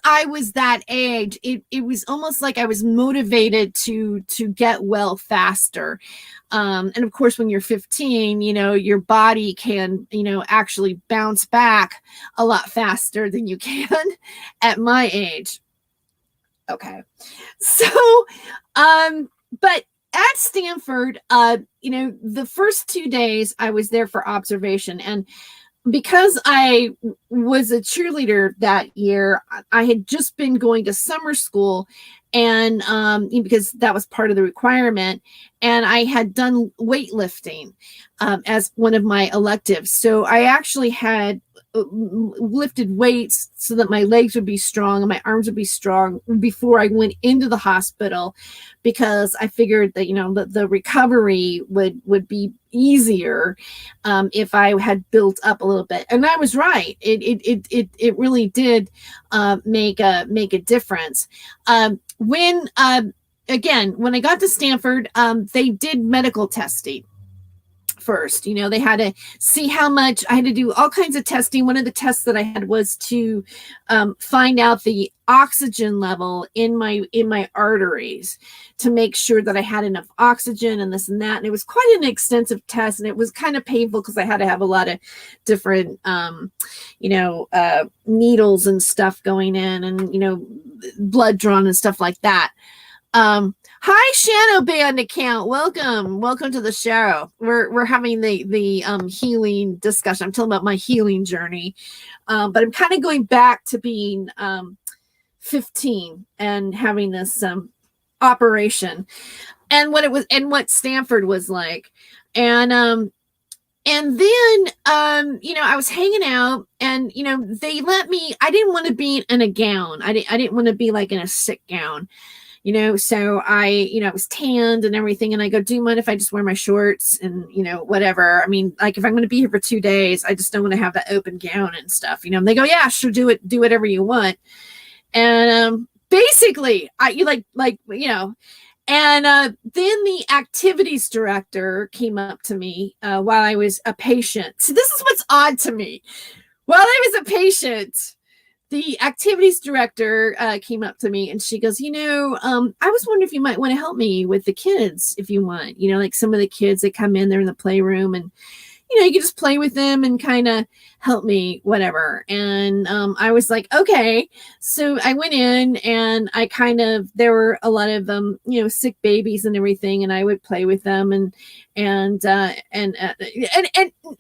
I was that age, it was almost like I was motivated to get well faster. And of course, when you're 15, your body can, actually bounce back a lot faster than you can at my age. Okay. So, but at Stanford, the first 2 days I was there for observation, and because I was a cheerleader that year, I had just been going to summer school, and because that was part of the requirement, and I had done weightlifting as one of my electives. So I actually had lifted weights so that my legs would be strong and my arms would be strong before I went into the hospital, because I figured that the recovery would be easier if I had built up a little bit. And I was right. It really did make a difference. When I got to Stanford, they did medical testing first. They had to see how much. I had to do all kinds of testing. One of the tests that I had was to find out the oxygen level in my arteries, to make sure that I had enough oxygen and this and that. And it was quite an extensive test, and it was kind of painful because I had to have a lot of different needles and stuff going in, and blood drawn and stuff like that. Hi, Shadow Band account. Welcome to the show. We're having the healing discussion. I'm telling about my healing journey, but I'm kind of going back to being 15 and having this operation, and what it was, and what Stanford was like, and then I was hanging out, and they let me. I didn't want to be in a gown. I didn't want to be like in a sick gown. So I was tanned and everything. And I go, do you mind if I just wear my shorts and, whatever? I mean, like, if I'm going to be here for 2 days, I just don't want to have that open gown and stuff, and they go, yeah, sure. Do whatever you want. And, basically and, then the activities director came up to me, while I was a patient. So this is what's odd to me. While I was a patient, the activities director came up to me, and she goes, I was wondering if you might want to help me with the kids if you want, like some of the kids that come in, they're in the playroom, and, you could just play with them and kind of help me, whatever. And I was like, okay. So I went in and I there were a lot of sick babies and everything, and I would play with them and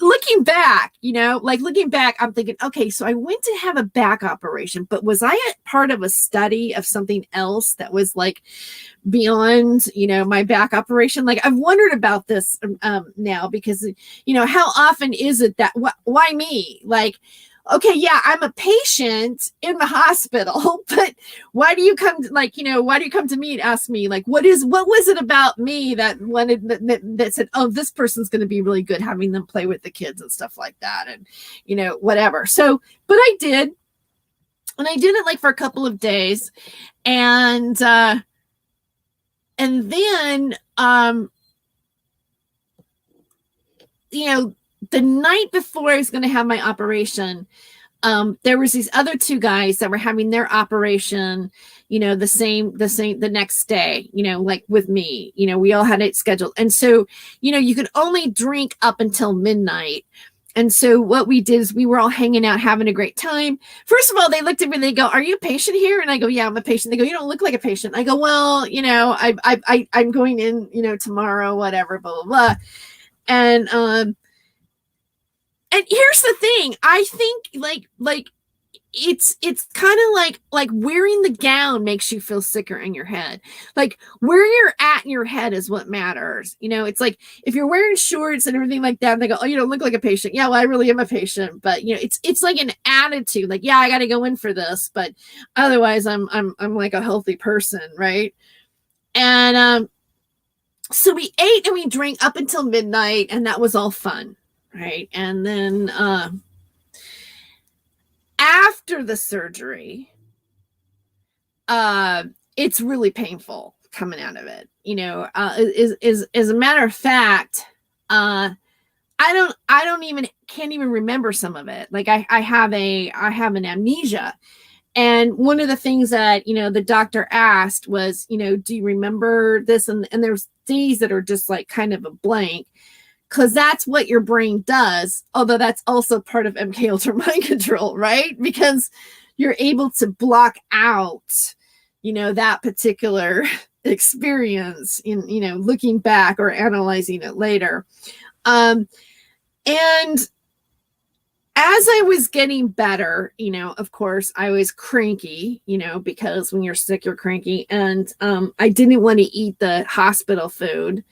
looking back, looking back, I'm thinking, okay, so I went to have a back operation, but was I a part of a study of something else that was like beyond, my back operation? Like, I've wondered about this now, because, how often is it that, why me? Like, okay, yeah, I'm a patient in the hospital, but why do you come to me and ask me, like, what was it about me that that said, oh, this person's going to be really good, having them play with the kids and stuff like that, and whatever. So, but I did, and I did it like for a couple of days, and then the night before I was going to have my operation, there was these other two guys that were having their operation, the next day, like with me, we all had it scheduled. And so, you could only drink up until midnight. And so what we did is we were all hanging out, having a great time. First of all, they looked at me and they go, "Are you a patient here?" And I go, "Yeah, I'm a patient." They go, "You don't look like a patient." I go, "Well, I'm going in, tomorrow, whatever, blah, blah, blah." And here's the thing. I think like it's kind of like wearing the gown makes you feel sicker in your head. Like, where you're at in your head is what matters. It's like if you're wearing shorts and everything like that, and they go, "Oh, you don't look like a patient." Yeah, well, I really am a patient, but it's like an attitude. Like, yeah, I got to go in for this, but otherwise I'm like a healthy person, right? And so we ate and we drank up until midnight, and that was all fun. Right. And then after the surgery, it's really painful coming out of it. As a matter of fact, I can't even remember some of it. Like I have an amnesia. And one of the things that, the doctor asked was, do you remember this? And there's days that are just like kind of a blank. Because that's what your brain does, although that's also part of MK Ultra mind control, right? Because you're able to block out, that particular experience in, looking back or analyzing it later. And as I was getting better, of course, I was cranky, because when you're sick, you're cranky. And I didn't want to eat the hospital food.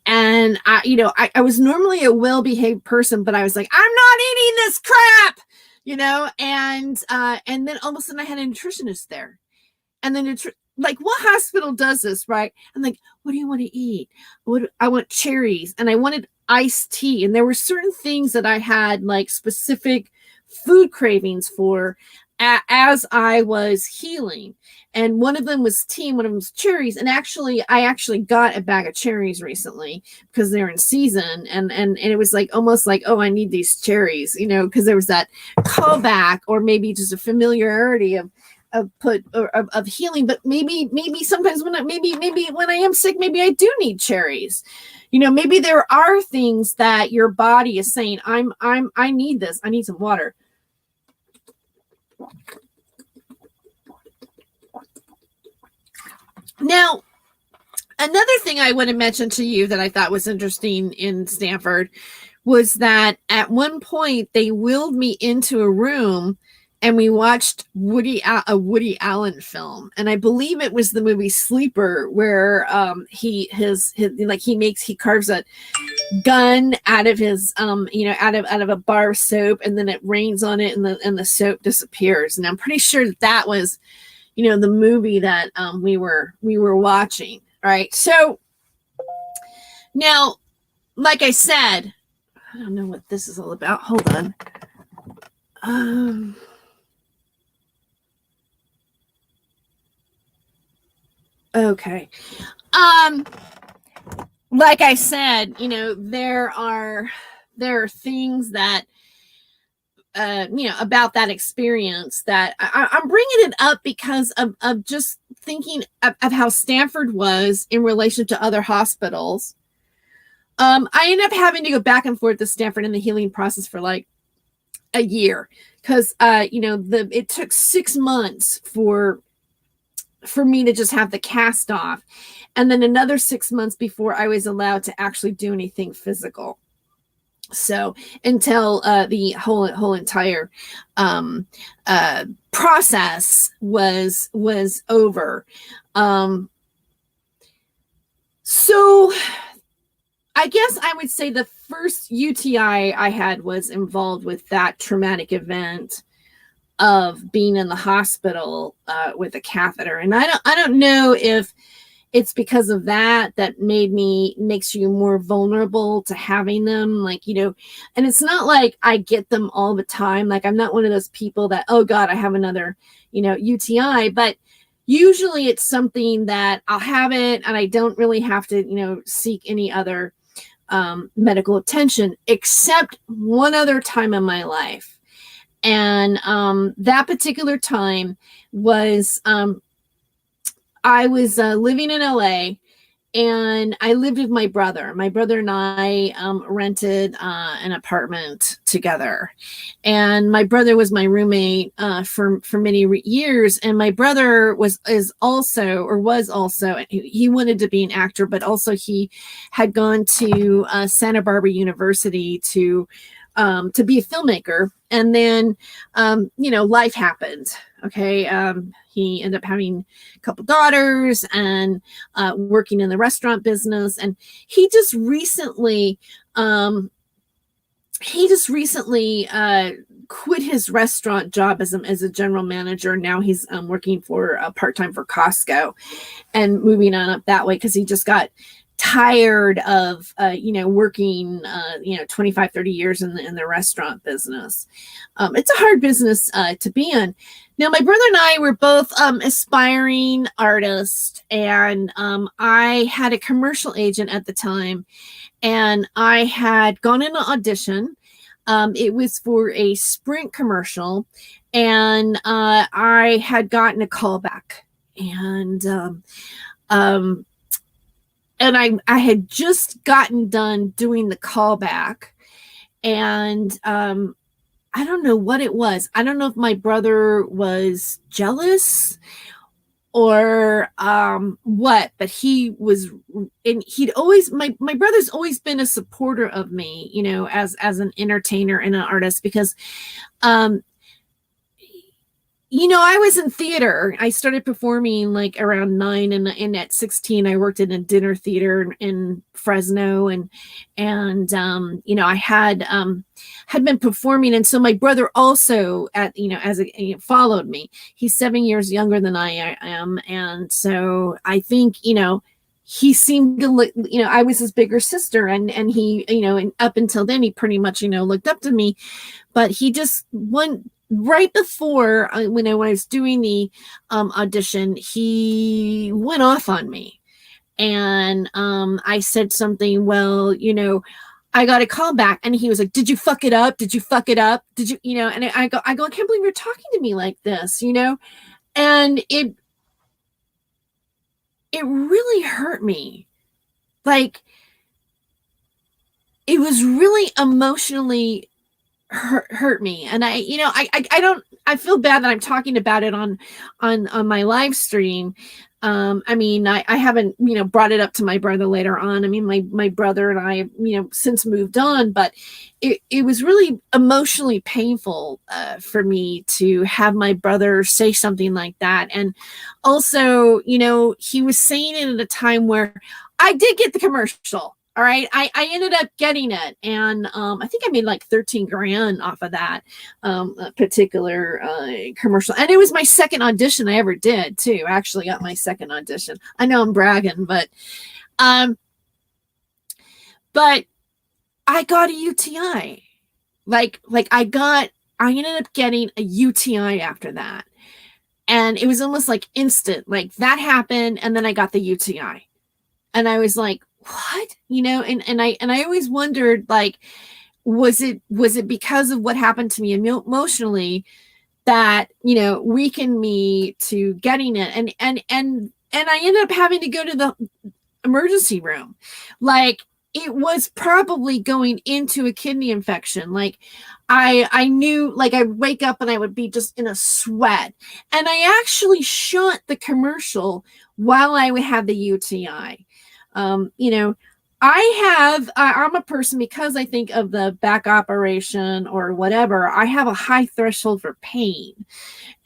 And I was normally a well-behaved person, but I was like, I'm not eating this crap, and then all of a sudden I had a nutritionist there. And then like, what hospital does this, right? I'm like, what do you want to eat? I want cherries, and I wanted iced tea. And there were certain things that I had like specific food cravings for as I was healing. And one of them was tea, and one of them was cherries. And I actually got a bag of cherries recently because they're in season. And it was like almost like, oh, I need these cherries, because there was that callback, or maybe just a familiarity of healing. But maybe sometimes when I am sick, maybe I do need cherries. Maybe there are things that your body is saying, I need this. I need some water. Now, another thing I want to mention to you that I thought was interesting in Stanford was that at one point they wheeled me into a room and we watched a Woody Allen film, and I believe it was the movie Sleeper, where he carves a gun out of his out of a bar of soap, and then it rains on it, and the soap disappears. And I'm pretty sure that was the movie that we were watching, right? So now, like I said, I don't know what this is all about. Hold on. Okay. Like I said, there are things that about that experience that I'm bringing it up because of just thinking of how Stanford was in relation to other hospitals. I ended up having to go back and forth to Stanford in the healing process for like a year because it took 6 months for me to just have the cast off, and then another 6 months before I was allowed to actually do anything physical. So until the whole entire process was over. So I guess I would say the first UTI I had was involved with that traumatic event of being in the hospital with a catheter, and I don't know if it's because of that makes you more vulnerable to having them, like, and it's not like I get them all the time. Like, I'm not one of those people that, oh God, I have another UTI, but usually it's something that I'll have it and I don't really have to seek any other medical attention, except one other time in my life. And that particular time was I was living in LA, and I lived with my brother. My brother and I rented an apartment together, and my brother was my roommate for many years. And my brother was also he wanted to be an actor, but also he had gone to Santa Barbara University to be a filmmaker. And then life happened. Okay. He ended up having a couple daughters and working in the restaurant business. And he just recently quit his restaurant job as a general manager. Now he's working for part-time for Costco and moving on up that way, because he just got tired of working 25 30 years in the restaurant business. It's a hard business to be in. Now, my brother and I were both aspiring artists, and I had a commercial agent at the time, and I had gone in an audition. It was for a Sprint commercial, and I had gotten a call back, and I had just gotten done doing the callback, and I don't know what it was. I don't know if my brother was jealous or what, but he was, and he'd always, my brother's always been a supporter of me, as an entertainer and an artist, because I was in theater. I started performing like around 9, and at 16, I worked in a dinner theater in Fresno, and I had been performing, and so my brother also followed me. He's 7 years younger than I am, and so I think he seemed to look, I was his bigger sister, and he, and up until then, he pretty much looked up to me, but he just right before when I was doing the audition, he went off on me, and I said something. Well, I got a call back, and he was like, "Did you fuck it up? Did you fuck it up? Did you?" And I go, "I can't believe you're talking to me like this," and it really hurt me. Like, it was really emotionally hurt me, and I feel bad that I'm talking about it on my live stream. I haven't brought it up to my brother later on. I mean, my brother and I since moved on, but it was really emotionally painful for me to have my brother say something like that. And also, he was saying it at a time where I did get the commercial. All right. I ended up getting it. And I think I made like 13 grand off of that particular commercial. And it was my second audition I ever did too. I actually got my second audition. I know I'm bragging, but I got a UTI. Like I ended up getting a UTI after that. And it was almost like instant, like that happened. And then I got the UTI, and I was like, what? And I always wondered, like, was it because of what happened to me emotionally that weakened me to getting it? And I ended up having to go to the emergency room. Like, it was probably going into a kidney infection. Like I knew, like I'd wake up and I would be just in a sweat. And I actually shot the commercial while I had the UTI. You know, I'm a person, because I think of the back operation or whatever, I have a high threshold for pain.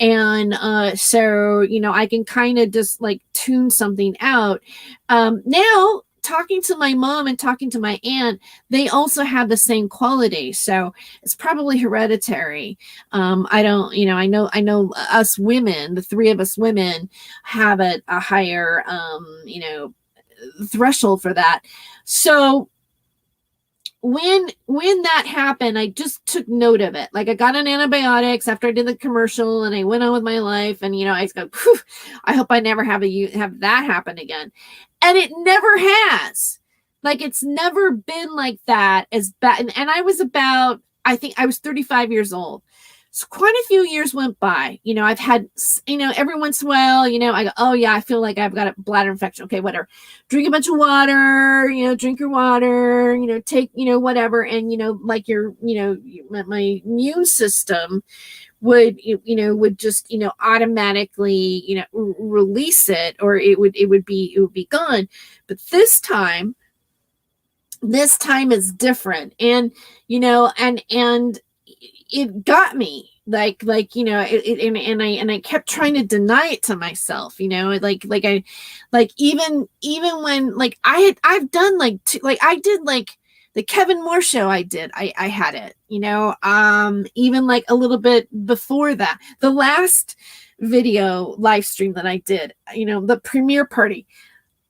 And so, you know, I can kind of just like tune something out. Now, talking to my mom and talking to my aunt, they also have the same quality. So it's probably hereditary. I don't, you know, I know us women, the three of us women, have a higher, you know, threshold for that. So when that happened, I just took note of it. Like I got on antibiotics after I did the commercial, and I went on with my life. And you know, I go, I hope I never have that happen again. And it never has. Like it's never been like that as bad. And I was about, I think I was 35 years old. So quite a few years went by. You know, I've had, you know, every once in a while, you know, I go, oh yeah, I feel like I've got a bladder infection. Okay, whatever. Drink a bunch of water, you know, drink your water, you know, take, you know, whatever. And, you know, like your, you know, my immune system would, you know, would just, you know, automatically, you know, release it, or it would be gone. But this time is different. And, you know, and it got me like, you know, and I kept trying to deny it to myself, you know, even when like I've done like, I did like the Kevin Moore show. I had it, you know, even like a little bit before that, the last video live stream that I did, you know, the premiere party,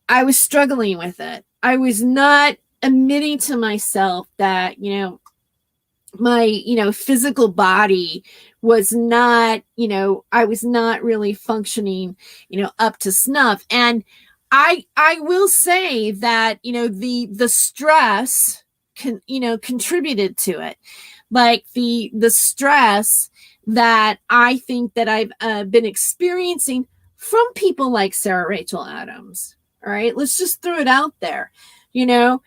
I was struggling with it. I was not admitting to myself that, you know, my, you know, physical body was not, you know, I was not really functioning, you know, up to snuff. And I will say that, you know, the stress contributed to it. Like the stress that I think that I've been experiencing from people like Sarah Rachel Adams. All right, let's just throw it out there, you know,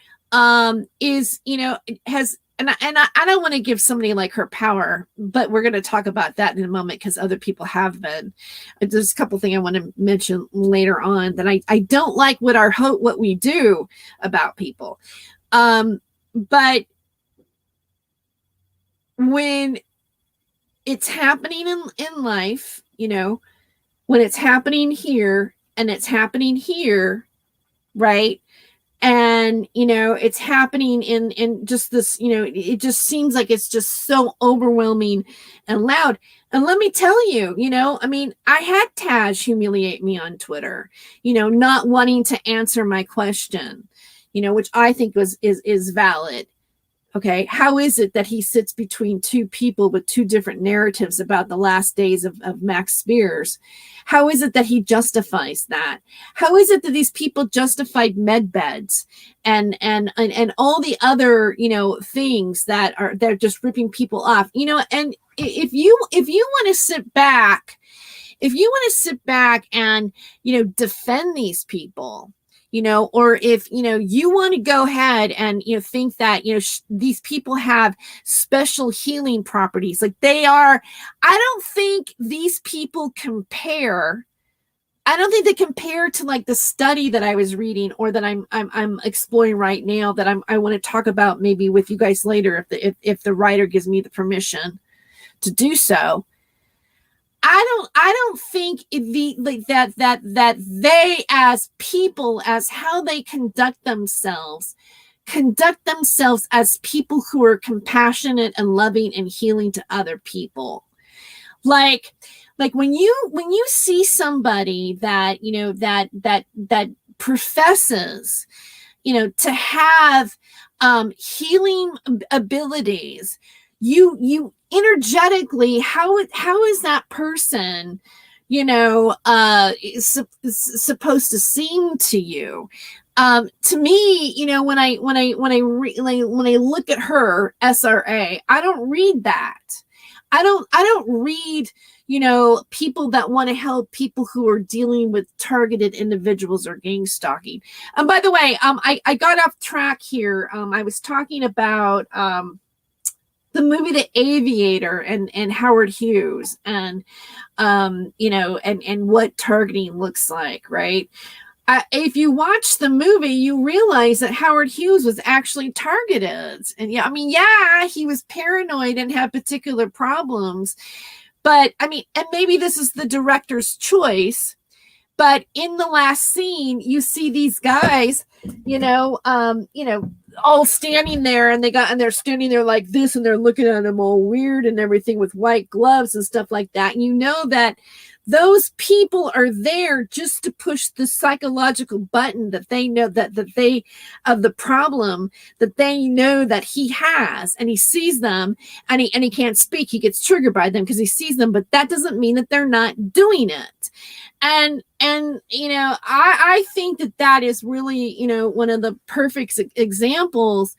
is, you know, has, and I don't want to give somebody like her power, but we're going to talk about that in a moment, because other people have been. There's a couple things I want to mention later on that I don't like what we do about people. But when it's happening in life, you know, when it's happening here and it's happening here, right? And, you know, it's happening in just this, you know, it just seems like it's just so overwhelming and loud. And let me tell you, you know, I mean, I had Taj humiliate me on Twitter, you know, not wanting to answer my question, you know, which I think is valid. Okay, how is it that he sits between two people with two different narratives about the last days of Max Spears? How is it that he justifies that? How is it that these people justified med beds and all the other, you know, things that they're just ripping people off? You know, and if you want to sit back, and, you know, defend these people, you know, or if, you know, you want to go ahead and, you know, think that, you know, these people have special healing properties, like they are, I don't think these people compare. I don't think they compare to like the study that I was reading, or that I'm exploring right now, that I want to talk about maybe with you guys later, if the writer gives me the permission to do so. I don't think that they as people, as how they conduct themselves as people who are compassionate and loving and healing to other people. Like when you see somebody that, you know, that professes, you know, to have healing abilities, you energetically, how is that person, you know, supposed to seem to you? To me, you know, when I look at her SRA, I don't read that. I don't read, people that want to help people who are dealing with targeted individuals or gang stalking. And by the way, I got off track here. I was talking about the movie The Aviator and Howard Hughes and and what targeting looks like, right? If you watch the movie, you realize that Howard Hughes was actually targeted. And yeah, he was paranoid and had particular problems. But and maybe this is the director's choice. But in the last scene, you see these guys, all standing there, and they're standing there like this, and they're looking at him all weird and everything with white gloves and stuff like that. And you know that those people are there just to push the psychological button that they know that they of the problem that they know that he has, and he sees them, and he can't speak. He gets triggered by them because he sees them, but that doesn't mean that they're not doing it. And I think that is really one of the perfect examples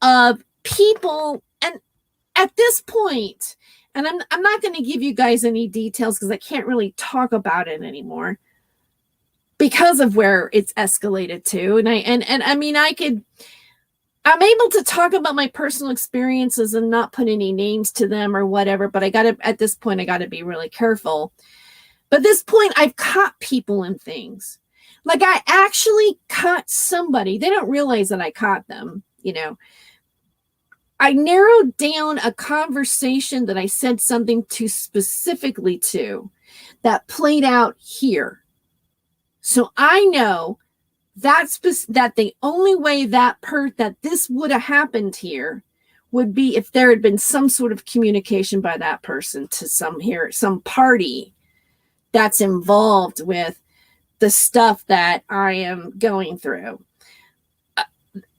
of people. And at this point, and I'm not going to give you guys any details because I can't really talk about it anymore because of where it's escalated to. I'm able to talk about my personal experiences and not put any names to them or whatever, but at this point I got to be really careful. But at this point, I've caught people in things. Like I actually caught somebody. They don't realize that I caught them, I narrowed down a conversation that I said something to specifically to that played out here. So I know that the only way that this would have happened here would be if there had been some sort of communication by that person to some party that's involved with the stuff that I am going through.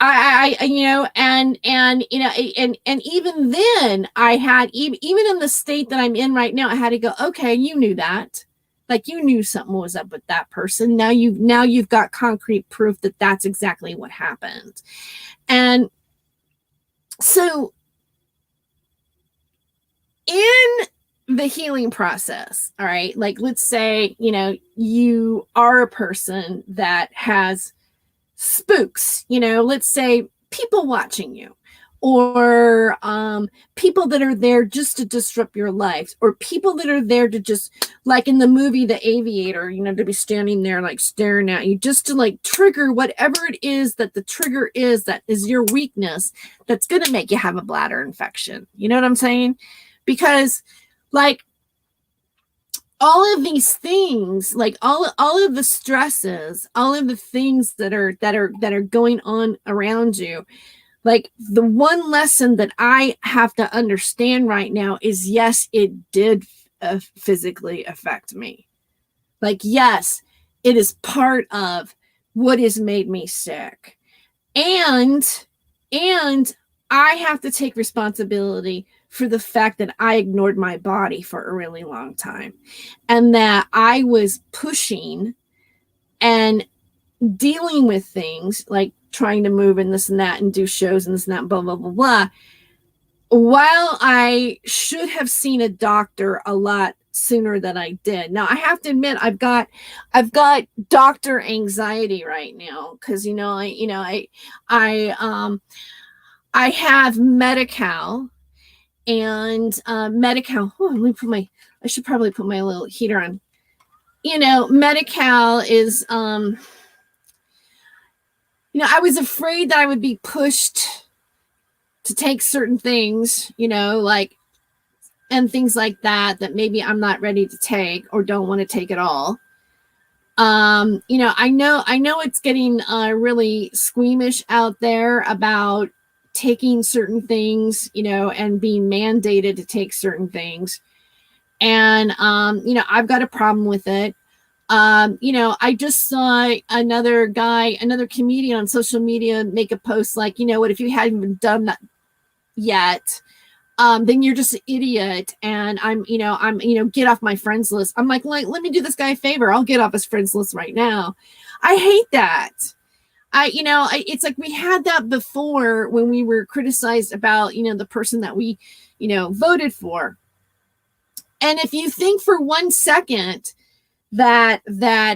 And even then I had, even in the state that I'm in right now, I had to go, okay, you knew that. Like you knew something was up with that person. Now you've got concrete proof that that's exactly what happened. And so in the healing process, all right, like let's say, you are a person that has spooks, let's say people watching you, or people that are there just to disrupt your life, or people that are there to just, like in the movie The Aviator, to be standing there like staring at you just to like trigger whatever it is that the trigger is, that is your weakness, that's going to make you have a bladder infection. You know what I'm saying? Because like all of these things, like all of the stresses, all of the things that are going on around you, like the one lesson that I have to understand right now is, yes, it did physically affect me. Like, yes, it is part of what has made me sick. And I have to take responsibility for the fact that I ignored my body for a really long time, and that I was pushing and dealing with things like trying to move and this and that and do shows and this and that, blah, blah, blah, blah, while I should have seen a doctor a lot sooner than I did. Now I have to admit, I've got doctor anxiety right now because I have Medi-Cal. And Medi-Cal, I should probably put my little heater on. Medi-Cal is, I was afraid that I would be pushed to take certain things, like, and things like that maybe I'm not ready to take or don't want to take at all. I know it's getting really squeamish out there about taking certain things, and being mandated to take certain things. And, I've got a problem with it. I just saw another comedian on social media make a post like, what if you hadn't even done that yet? Then you're just an idiot. And I'm get off my friends list. I'm like, let me do this guy a favor. I'll get off his friends list right now. I hate that. It's like we had that before when we were criticized about, the person that we, voted for. And if you think for 1 second that that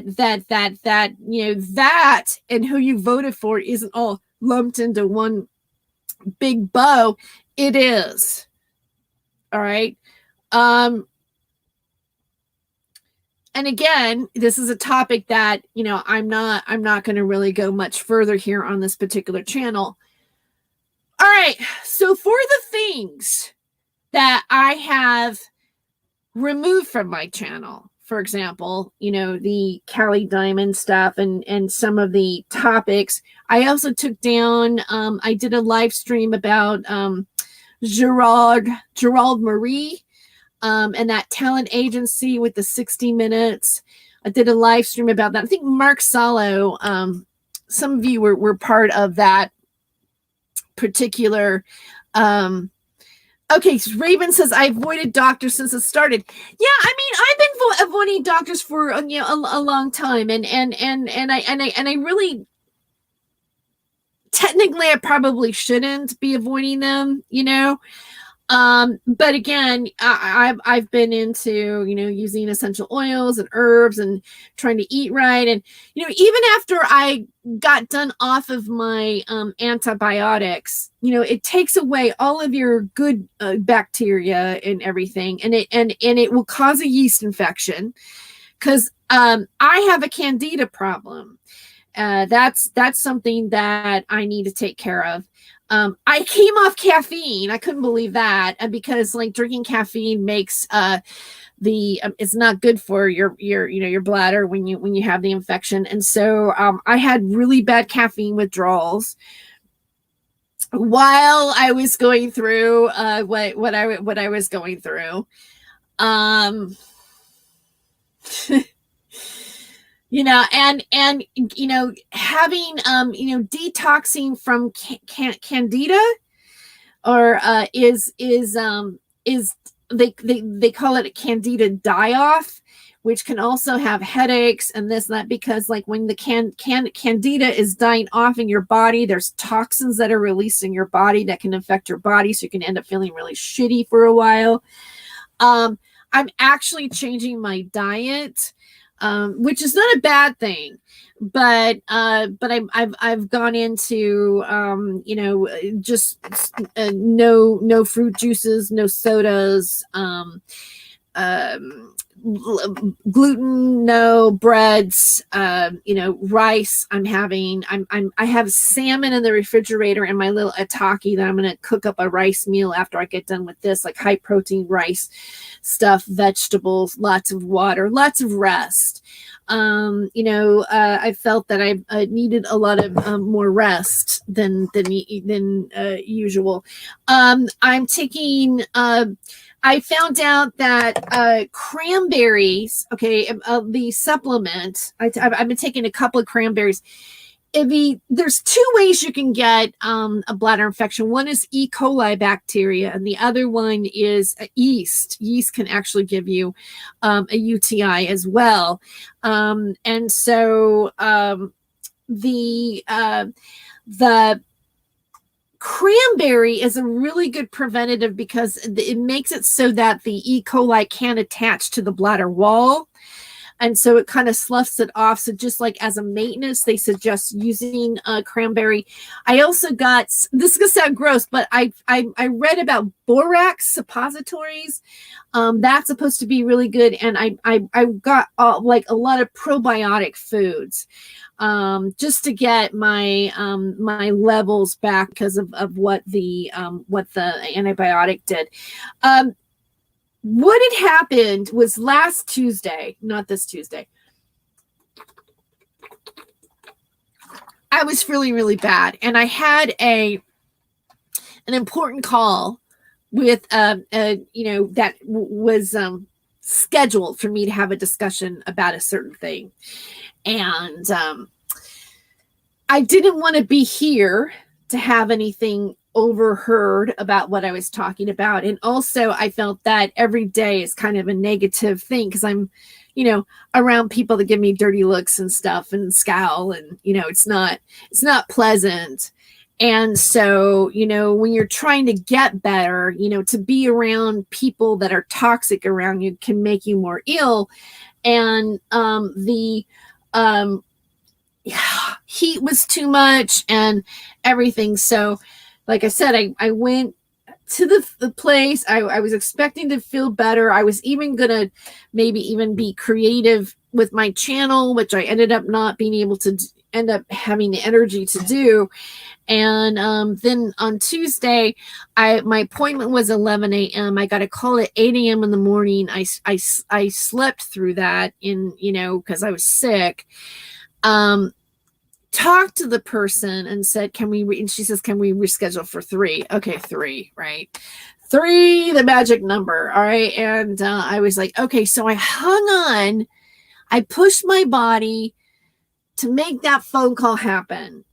and who you voted for isn't all lumped into one big bow, it is. All right. And again, this is a topic that, I'm not going to really go much further here on this particular channel. All right. So for the things that I have removed from my channel, for example, the Callie Diamond stuff and some of the topics, I also took down, I did a live stream about Gerald Marie, and that talent agency with the 60 minutes. I did a live stream about that. I think Mark Salo, some of you were part of that particular. Okay, Raven says, I avoided doctors since it started. Yeah, I mean, I've been avoiding doctors for a long time, and I really, technically, I probably shouldn't be avoiding them, but again, I've been into, using essential oils and herbs and trying to eat right. And, even after I got done off of my antibiotics, it takes away all of your good bacteria and everything. And it will cause a yeast infection because I have a candida problem. That's something that I need to take care of. I came off caffeine. I couldn't believe that because drinking caffeine makes it's not good for your bladder when you have the infection. And so I had really bad caffeine withdrawals while I was going through what I was going through. And having detoxing from candida or is they call it a candida die-off, which can also have headaches and this and that, because when the candida is dying off in your body, there's toxins that are released in your body that can affect your body, so you can end up feeling really shitty for a while. I'm actually changing my diet, which is not a bad thing, but I've gone into just no fruit juices, no sodas, gluten, no breads, rice. I have salmon in the refrigerator and my little ataki that I'm going to cook up a rice meal after I get done with this, high protein rice stuff, vegetables, lots of water, lots of rest. I felt that I needed a lot of more rest than usual. I'm taking, I found out that cranberries, the supplement, I've been taking a couple of cranberries. There's 2 ways you can get a bladder infection. One is E. coli bacteria, and the other one is yeast. Yeast can actually give you a UTI as well. And so the cranberry is a really good preventative because it makes it so that the E. coli can't attach to the bladder wall. And so it kind of sloughs it off. So just as a maintenance, they suggest using cranberry. I also got, this is going to sound gross, but I read about borax suppositories. That's supposed to be really good. And I got a lot of probiotic foods just to get my my levels back because of what the antibiotic did. What had happened was last Tuesday, not this Tuesday, I was feeling really bad, and I had an important call with that was scheduled for me to have a discussion about a certain thing, and I didn't want to be here to have anything overheard about what I was talking about. And also I felt that every day is kind of a negative thing because I'm, around people that give me dirty looks and stuff and scowl, and, it's not pleasant. And so, when you're trying to get better, to be around people that are toxic around you can make you more ill. And the heat was too much and everything. So, like I said, I went to the place. I was expecting to feel better. I was even gonna maybe even be creative with my channel, which I ended up not being able to end up having the energy to do. And then on Tuesday, my appointment was 11 a.m. I got a call at 8 a.m. in the morning. I slept through that because I was sick. Talked to the person and said, and she says, can we reschedule for 3? Okay, 3, right? 3, the magic number. All right. And I was like, okay. So I hung on. I pushed my body to make that phone call happen.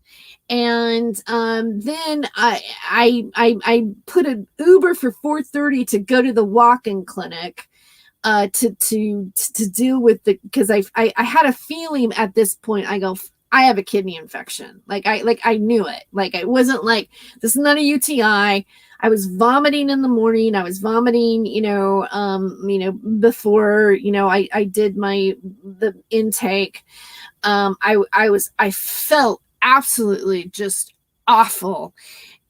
And then I put an Uber for 4:30 to go to the walk-in clinic to deal with because I had a feeling at this point. I have a kidney infection. I knew it. It wasn't like this is not a UTI. I was vomiting in the morning. I was vomiting, before, I did the intake. I felt absolutely just awful.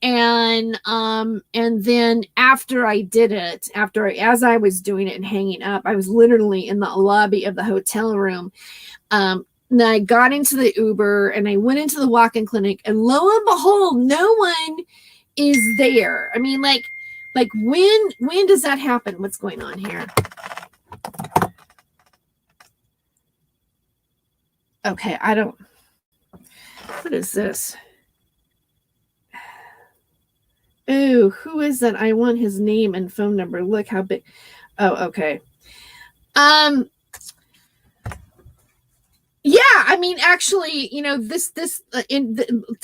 And then after I did it, as I was doing it and hanging up, I was literally in the lobby of the hotel room. And I got into the Uber and I went into the walk-in clinic, and lo and behold, no one is there. I mean, like when does that happen? What's going on here? Okay, what is this? Ooh, who is that? I want his name and phone number. Look how big. Oh, okay. Yeah, I mean, actually,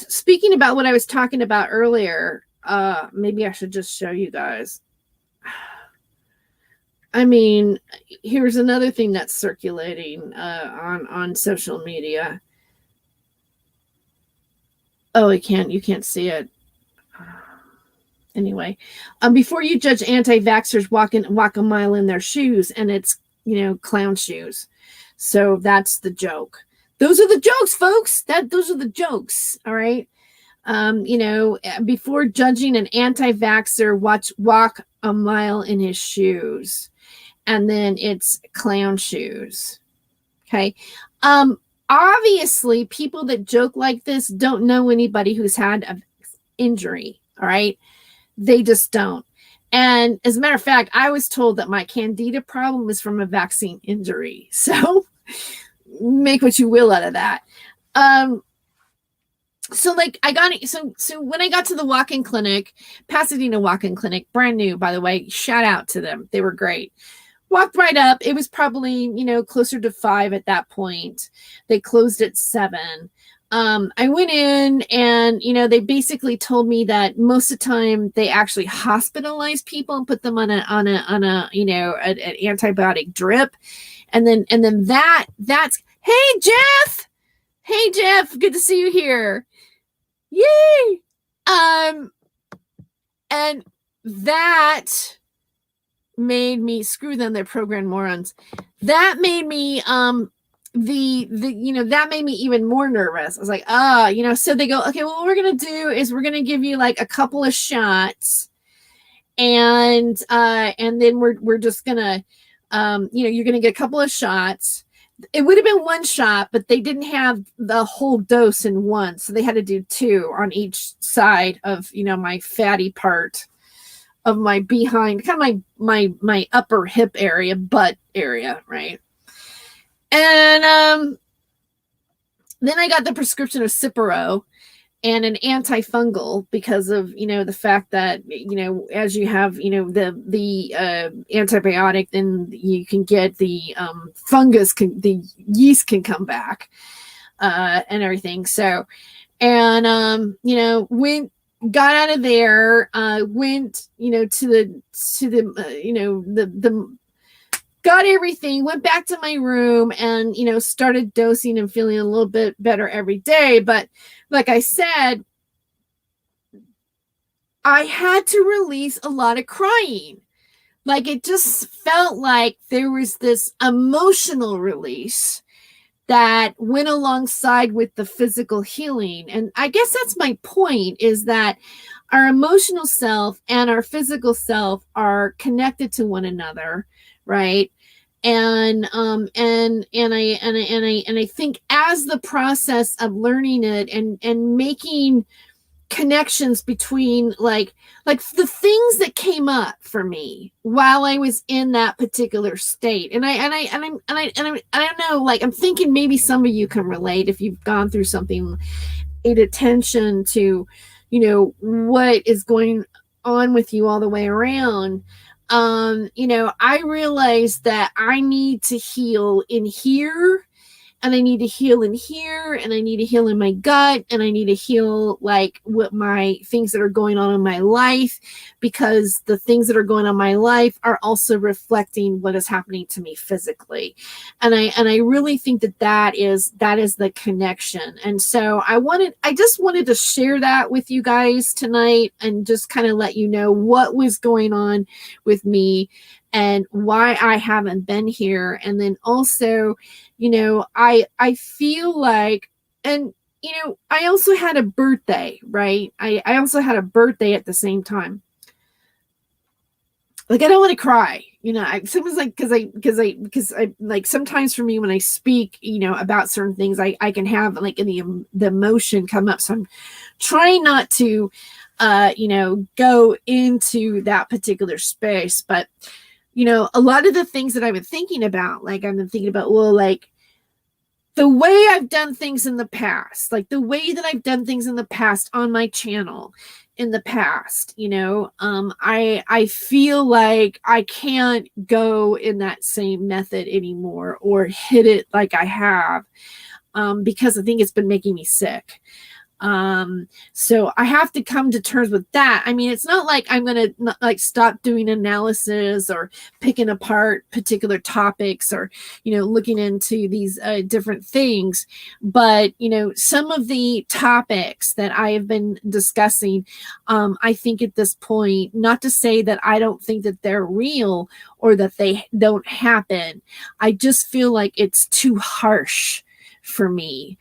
speaking about what I was talking about earlier, maybe I should just show you guys. I mean, here's another thing that's circulating on social media. Oh, you can't see it. Anyway, before you judge anti-vaxxers, walk a mile in their shoes, and it's clown shoes. So that's the joke. Those are the jokes, folks. Those are the jokes. All right. Before judging an anti-vaxxer, walk a mile in his shoes. And then it's clown shoes. Okay. Obviously, people that joke like this don't know anybody who's had an injury. All right. They just don't. And as a matter of fact, I was told that my candida problem is from a vaccine injury. So make what you will out of that. So when I got to the walk-in clinic, Pasadena walk-in clinic, brand new, by the way, shout out to them. They were great. Walked right up. It was probably, closer to 5 at that point. They closed at 7. I went in and, they basically told me that most of the time they actually hospitalize people and put them on an antibiotic drip. And then that's, hey, Jeff, good to see you here. Yay. And that made me, screw them, they're programmed morons. That made me, that made me even more nervous. I was like, so they go, okay, well, what we're going to do is we're going to give you like a couple of shots, and then we're just going to, you're going to get a couple of shots. It would have been 1 shot, but they didn't have the whole dose in one. So they had to do 2 on each side of, my fatty part of my behind, kind of my upper hip area, butt area. Right. And then I got the prescription of Cipro and an antifungal because of, the fact that, as you have, the antibiotic, then you can get the the yeast can come back and everything. So, and, got out of there, went, got everything, went back to my room and, started dosing and feeling a little bit better every day. But like I said, I had to release a lot of crying. Like it just felt like there was this emotional release that went alongside with the physical healing. And I guess that's my point, is that our emotional self and our physical self are connected to one another, right? And I think as the process of learning it and making connections between like the things that came up for me while I was in that particular state. And I don't know, like I'm thinking maybe some of you can relate if you've gone through something, paid attention to, what is going on with you all the way around. I realized that I need to heal in here, and I need to heal in here, and I need to heal in my gut, and I need to heal like what my things that are going on in my life, because the things that are going on in my life are also reflecting what is happening to me physically. And I really think that is the connection. And so I just wanted to share that with you guys tonight, and just kind of let you know what was going on with me and why I haven't been here. And then also, I feel like, and I also had a birthday, right? I also had a birthday at the same time. Like, I don't want to cry, someone's like, because I like, sometimes for me when I speak, about certain things, I can have like the emotion come up. So I'm trying not to, go into that particular space. But, a lot of the things that I've been thinking about, like I've been thinking about, well, like the way I've done things in the past, like the way that I've done things in the past on my channel in the past, I feel like I can't go in that same method anymore or hit it like I have, because I think it's been making me sick. So I have to come to terms with that. I mean, it's not like I'm going to like stop doing analysis or picking apart particular topics or, looking into these different things. But, some of the topics that I have been discussing, I think at this point, not to say that I don't think that they're real or that they don't happen. I just feel like it's too harsh for me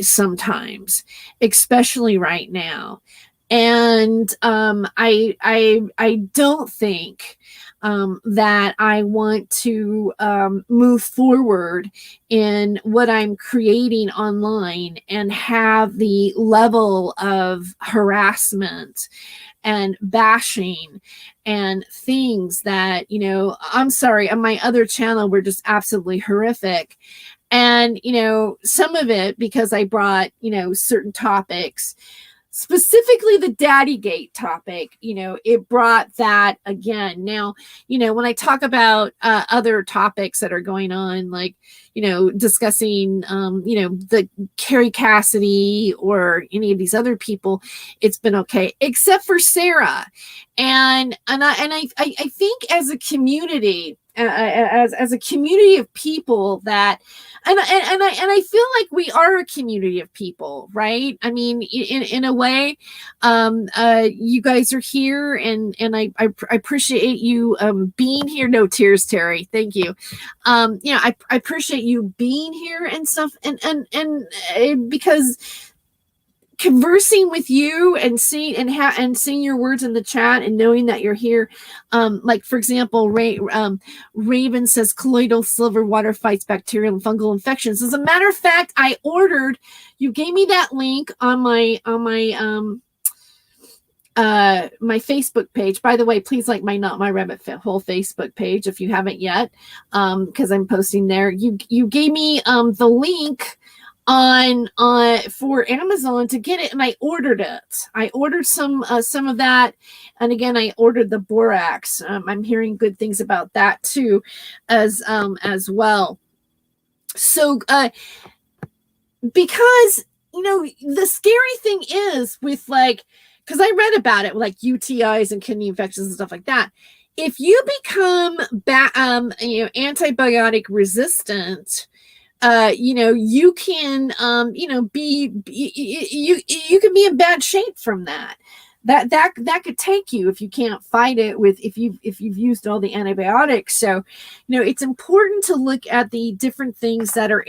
sometimes, especially right now. And I don't think that I want to move forward in what I'm creating online and have the level of harassment and bashing and things that, I'm sorry, on my other channel were just absolutely horrific. And, some of it because I brought, certain topics, specifically the Daddygate topic, it brought that again. Now, when I talk about other topics that are going on, like, discussing, the Carrie Cassidy or any of these other people, it's been okay, except for Sarah. And I think as a community, as a community of people that, and I feel like we are a community of people, right? I mean, in a way, you guys are here, and I appreciate you being here. No tears, Terry. Thank you. I appreciate you being here and stuff, and because conversing with you and seeing your words in the chat and knowing that you're here, like for example, Raven says colloidal silver water fights bacterial and fungal infections. As a matter of fact, you gave me that link on my my Facebook page. By the way, please like my Not My Rabbit Hole Facebook page if you haven't yet, because I'm posting there. You gave me the link on for Amazon to get it, and I ordered it. I ordered some of that, and again, I ordered the borax. I'm hearing good things about that too, as well. So, because the scary thing is with because I read about it, like UTIs and kidney infections and stuff like that. If you become antibiotic resistant, you can, you can be in bad shape from that. that could take you if you can't fight it with if you've used all the antibiotics. So, it's important to look at the different things that are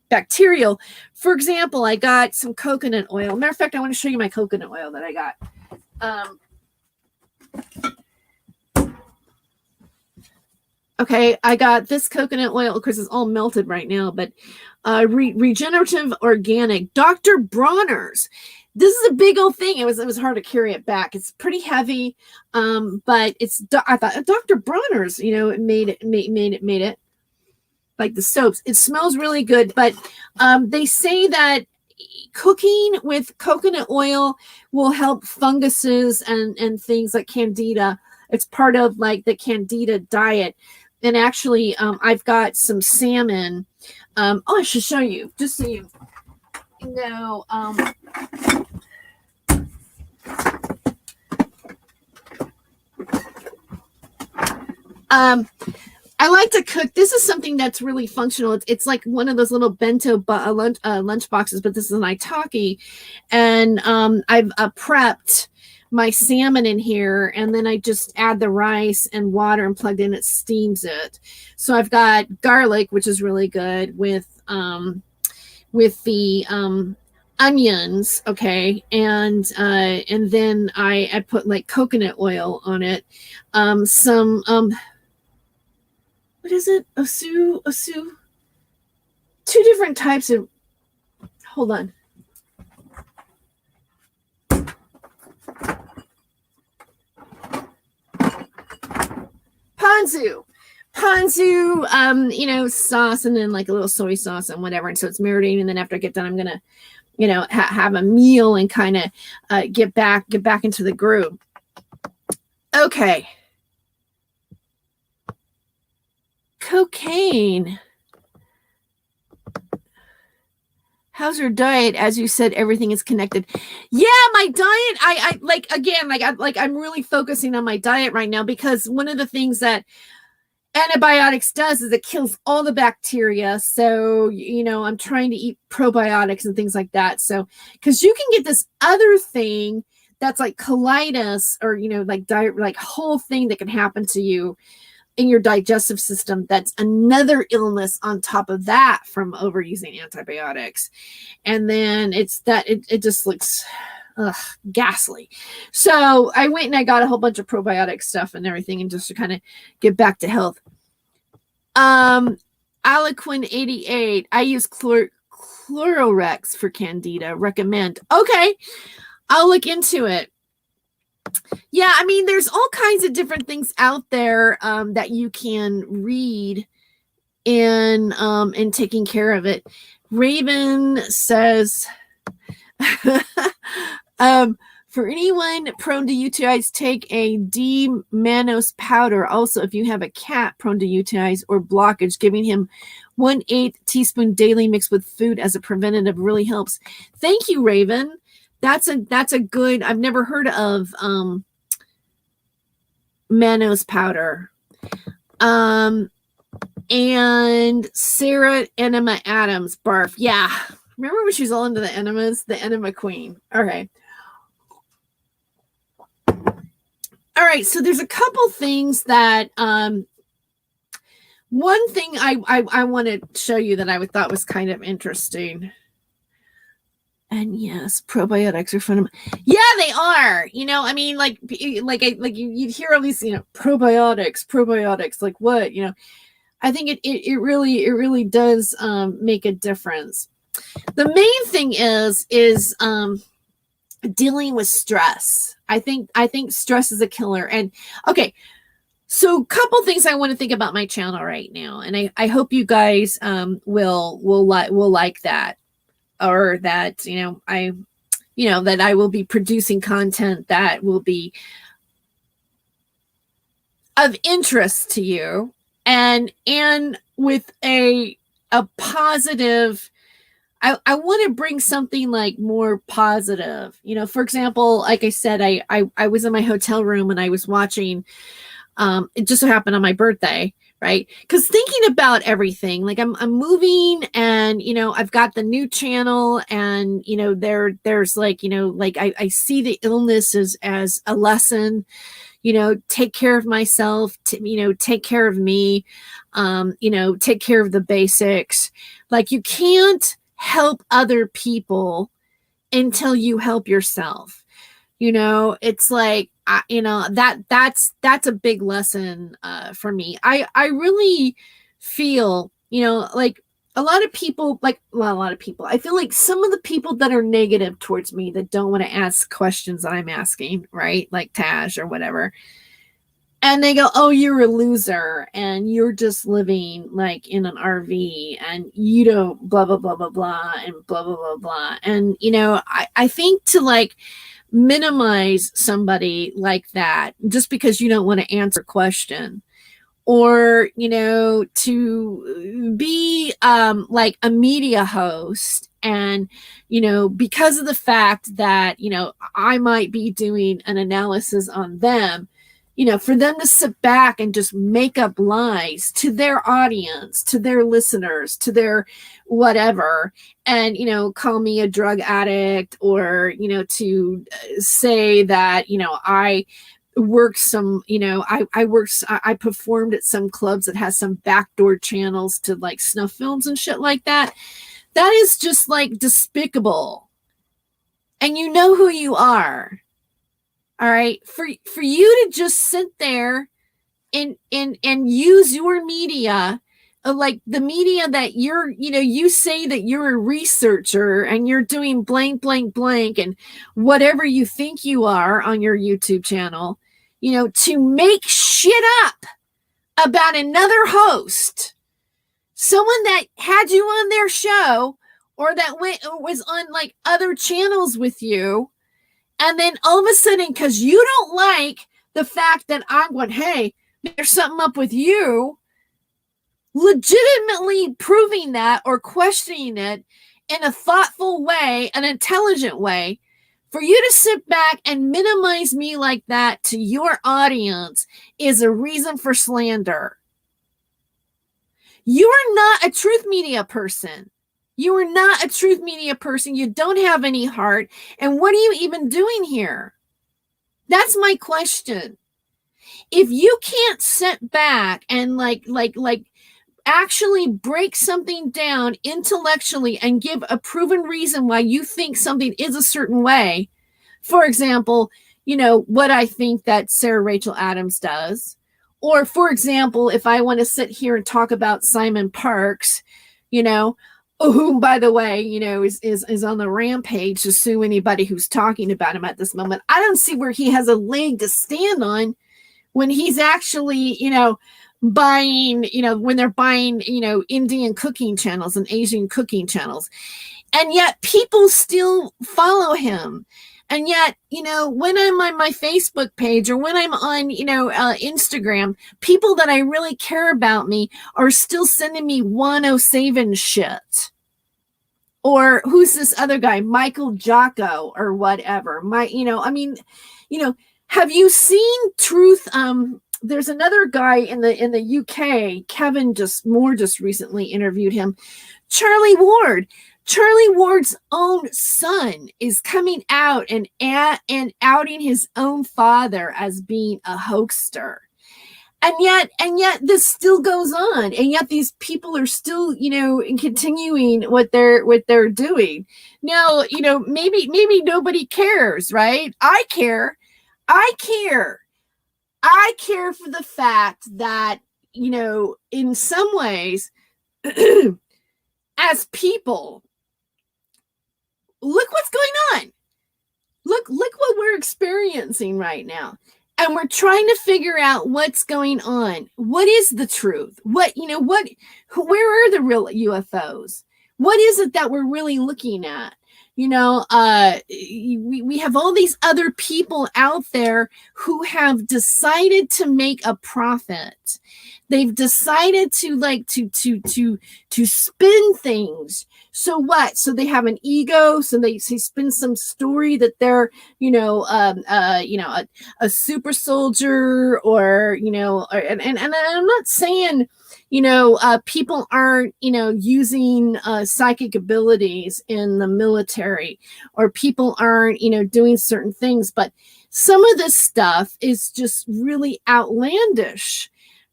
bacterial. For example, I got some coconut oil. Matter of fact, I want to show you my coconut oil that I got. Okay, I got this coconut oil. Of course, it's all melted right now, but regenerative organic Dr. Bronner's. This is a big old thing. It was hard to carry it back. It's pretty heavy, but I thought Dr. Bronner's, it made it like the soaps. It smells really good, but they say that cooking with coconut oil will help funguses and things like candida. It's part of like the candida diet. And actually, I've got some salmon. I should show you just so you know. I like to cook. This is something that's really functional. It's like one of those little bento lunch boxes, but this is an Itaki. And I've prepped my salmon in here, and then I just add the rice and water and plugged in. It steams it. So I've got garlic, which is really good with the onions, okay, and then I put like coconut oil on it. Some what is it? Osu. Two different types of. Hold on. Ponzu, sauce, and then like a little soy sauce and whatever. And so it's marinating. And then after I get done, I'm gonna, have a meal and kind of get back into the groove. Okay. Cocaine. How's your diet? As you said, everything is connected. Yeah, my diet. I'm really focusing on my diet right now, because one of the things that antibiotics does is it kills all the bacteria. So, I'm trying to eat probiotics and things like that. So, because you can get this other thing that's like colitis, or, like whole thing that can happen to you in your digestive system. That's another illness on top of that from overusing antibiotics. And then it just looks ghastly. So I went and I got a whole bunch of probiotic stuff and everything, and just to kind of get back to health. Aliquin 88. I use Chlororex for candida. Recommend. Okay, I'll look into it. Yeah, I mean, there's all kinds of different things out there that you can read in taking care of it. Raven says, for anyone prone to UTIs, take a D-mannose powder. Also, if you have a cat prone to UTIs or blockage, giving him 1/8 teaspoon daily mixed with food as a preventative really helps. Thank you, Raven. That's a good. I've never heard of mannose powder. And Sarah Enema Adams, barf. Yeah, remember when she was all into the enemas? The enema queen. Okay. All right. So there's a couple things that. One thing I want to show you that I thought was kind of interesting. And yes, probiotics are fun. Yeah, they are. I mean, you'd hear all these, probiotics. Like what? I think it really does make a difference. The main thing is dealing with stress. I think stress is a killer. And okay, so a couple things I want to think about my channel right now, and I hope you guys will like that. Or that, that I will be producing content that will be of interest to you, and with a positive. I want to bring something like more positive. For example, like I said, I was in my hotel room and I was watching. It just so happened on my birthday, right? Because thinking about everything, like I'm moving, and I've got the new channel, and there's like like I see the illness as a lesson. Take care of myself, take care of me, take care of the basics. Like, you can't help other people until you help yourself. It's like, that's a big lesson for me. I really feel, like a lot of people, I feel like some of the people that are negative towards me, that don't want to ask questions that I'm asking, right? Like Taj or whatever. And they go, "Oh, you're a loser, and you're just living like in an RV, and you don't blah, blah, blah, blah, blah, and blah, blah, blah, blah." And, I think to like minimize somebody like that just because you don't want to answer a question, or to be like a media host, and because of the fact that I might be doing an analysis on them, for them to sit back and just make up lies to their audience, to their listeners, to their whatever, and call me a drug addict, or to say that I work some, I performed at some clubs that has some backdoor channels to like snuff films and shit like that. That is just like despicable. And you know who you are. All right. For you to just sit there and use your media, like the media that you say that you're a researcher and you're doing blank, blank, blank, and whatever you think you are on your YouTube channel, to make shit up about another host, someone that had you on their show, or that was on like other channels with you. And then all of a sudden, because you don't like the fact that I'm going, "Hey, there's something up with you," legitimately proving that or questioning it in a thoughtful way, an intelligent way, for you to sit back and minimize me like that to your audience is a reason for slander. You are not a truth media person. You are not a truth media person. You don't have any heart. And what are you even doing here? That's my question. If you can't sit back and like actually break something down intellectually and give a proven reason why you think something is a certain way, for example, what I think that Sarah Rachel Adams does, or for example, if I want to sit here and talk about Simon Parkes, who, by the way, is on the rampage to sue anybody who's talking about him at this moment. I don't see where he has a leg to stand on when he's actually, buying, when they're buying, Indian cooking channels and Asian cooking channels. And yet people still follow him. And yet, when I'm on my Facebook page, or when I'm on, Instagram, people that I really care about me are still sending me 107 shit. Or who's this other guy, Michael Jocko or whatever. Have you seen Truth? There's another guy in the UK, Kevin just recently interviewed him, Charlie Ward. Charlie Ward's own son is coming out and outing his own father as being a hoaxer. And yet this still goes on. And yet these people are still, continuing what they're doing. Now, maybe nobody cares, right? I care. I care for the fact that, in some ways, as people, look what's going on. Look what we're experiencing right now. And we're trying to figure out what's going on. What is the truth? Where are the real UFOs? What is it that we're really looking at? We have all these other people out there who have decided to make a profit. they've decided to like to spin things. So what? So they have an ego. So they spin some story that they're, a super soldier, or, and I'm not saying, people aren't, using psychic abilities in the military, or people aren't, doing certain things, but some of this stuff is just really outlandish,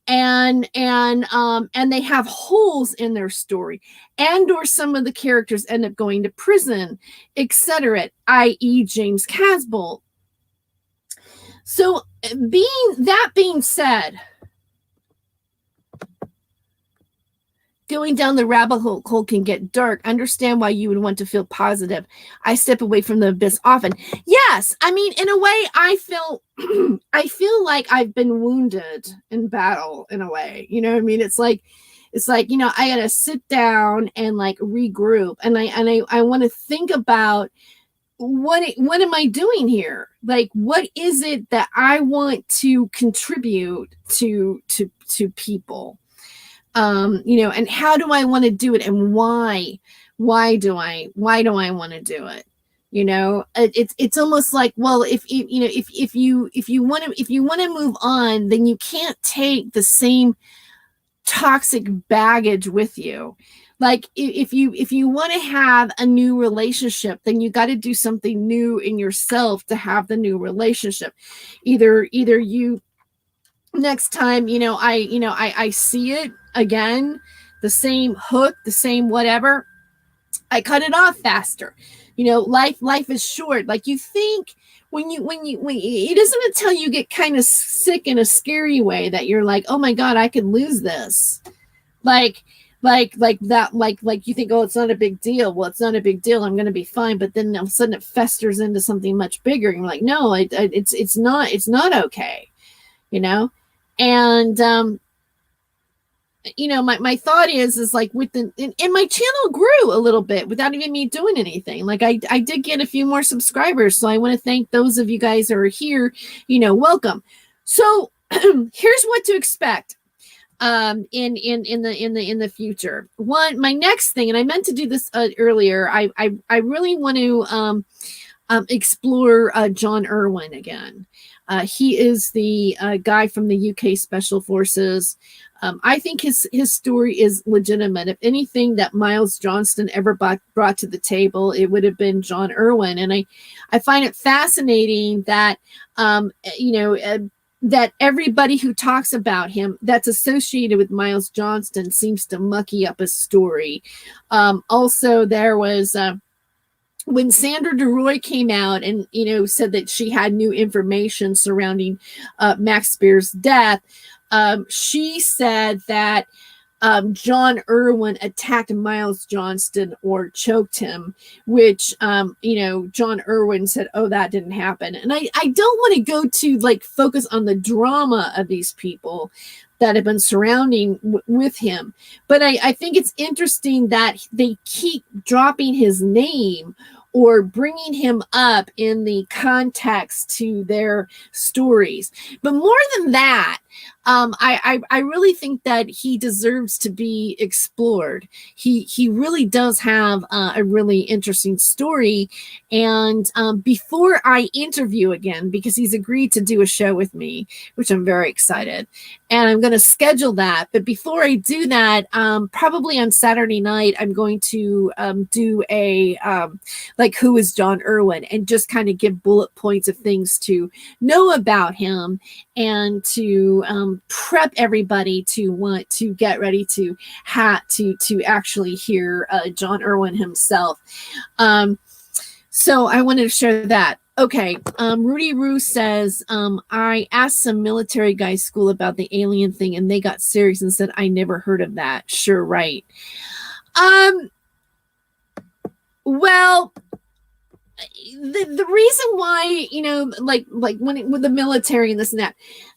and they have holes in their story, and or some of the characters end up going to prison, etc., i.e. James Casbolt. So being said, going down the rabbit hole can get dark. Understand why you would want to feel positive. I step away from the abyss often. Yes, I mean, in a way, I feel like I've been wounded in battle, in a way. You know what I mean? It's like, I gotta sit down and like regroup, and I want to think about what am I doing here? Like, what is it that I want to contribute to people? And how do I want to do it, and why do I want to do it? It's almost like, well, if you want to move on, then you can't take the same toxic baggage with you. Like, if you want to have a new relationship, then you got to do something new in yourself to have the new relationship. Either you, next time, I see it again, the same hook, the same whatever, I cut it off faster. Life is short. Like, you think when it isn't until you get kind of sick in a scary way that you're like, oh my God, I could lose this. Like you think, oh, it's not a big deal. Well, it's not a big deal. I'm going to be fine. But then all of a sudden it festers into something much bigger. You're like, no, it's not okay. And my thought is like, and my channel grew a little bit without even me doing anything. Like, I did get a few more subscribers, so I want to thank those of you guys who are here. Welcome. So here's what to expect in the future. My next thing, and I meant to do this earlier, I really want to explore John Irwin again. He is the guy from the UK Special Forces. I think his story is legitimate. If anything that Miles Johnston ever brought to the table, it would have been John Irwin. And I find it fascinating that, that everybody who talks about him that's associated with Miles Johnston seems to mucky up his story. Also, there was... when Sandra DeRoy came out and, said that she had new information surrounding Max Spear's death, she said that John Irwin attacked Miles Johnston or choked him, which, John Irwin said, oh, that didn't happen. And I don't want to go to like focus on the drama of these people that have been surrounding with him. But I think it's interesting that they keep dropping his name or bringing him up in the context to their stories. But more than that, I really think that he deserves to be explored. He really does have a really interesting story. And before I interview again, because he's agreed to do a show with me, which I'm very excited, and I'm going to schedule that. But before I do that, probably on Saturday night, I'm going to do a like, who is John Irwin, and just kind of give bullet points of things to know about him, and to prep everybody to want to get ready to actually hear John Irwin himself. So I wanted to share that. Okay, Rudy Roo says, I asked some military guys school about the alien thing, and they got serious and said, I never heard of that. Sure, right. Well, the reason why, like when with the military and this and that,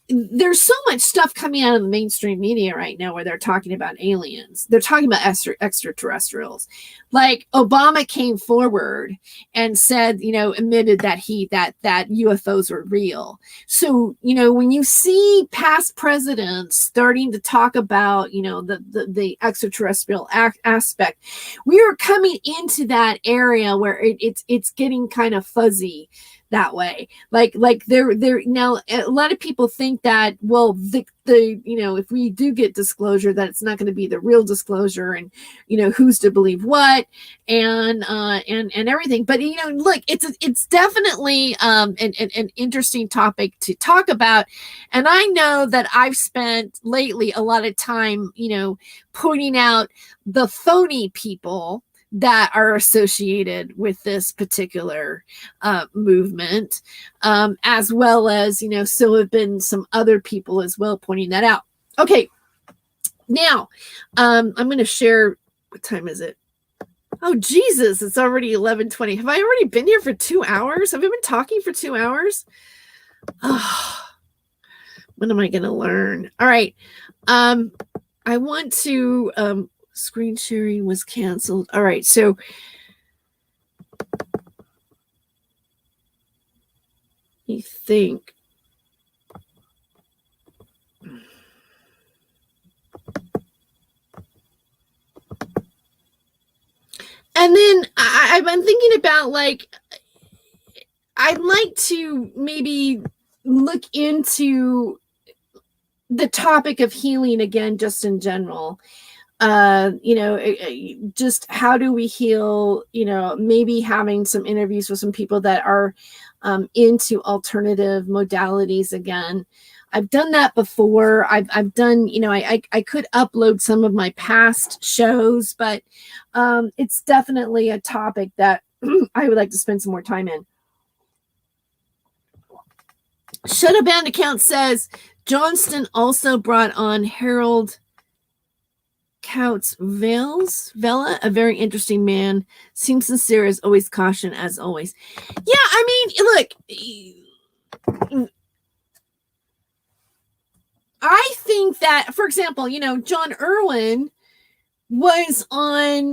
there's so much stuff coming out of the mainstream media right now where they're talking about aliens. They're talking about extraterrestrials. Like Obama came forward and said, admitted that that UFOs were real. So, when you see past presidents starting to talk about, the extraterrestrial aspect, we are coming into that area where it's getting kind of fuzzy that way. Like they're now, a lot of people think that, well, the if we do get disclosure, that it's not going to be the real disclosure, and who's to believe what, and everything. But look, it's definitely an interesting topic to talk about. And I know that I've spent lately a lot of time pointing out the phony people that are associated with this particular movement, as well as, so have been some other people as well pointing that out. Okay, now I'm going to share. What time is it? Oh, Jesus, it's already 11:20. Have I already been here for 2 hours? Have I been talking for 2 hours? Oh, when am I going to learn? All right. I want to... screen sharing was canceled. All right, so you think and then I've been thinking about, like, I'd like to maybe look into the topic of healing again, just in general. Just how do we heal, maybe having some interviews with some people that are into alternative modalities again. I've done that before. I've done, I could upload some of my past shows, but it's definitely a topic that I would like to spend some more time in. Shadow Band account says Johnston also brought on Harold Couts Vela, a very interesting man. Seems sincere as always, caution as always. Yeah, I mean, look, I think that, for example, John Irwin was on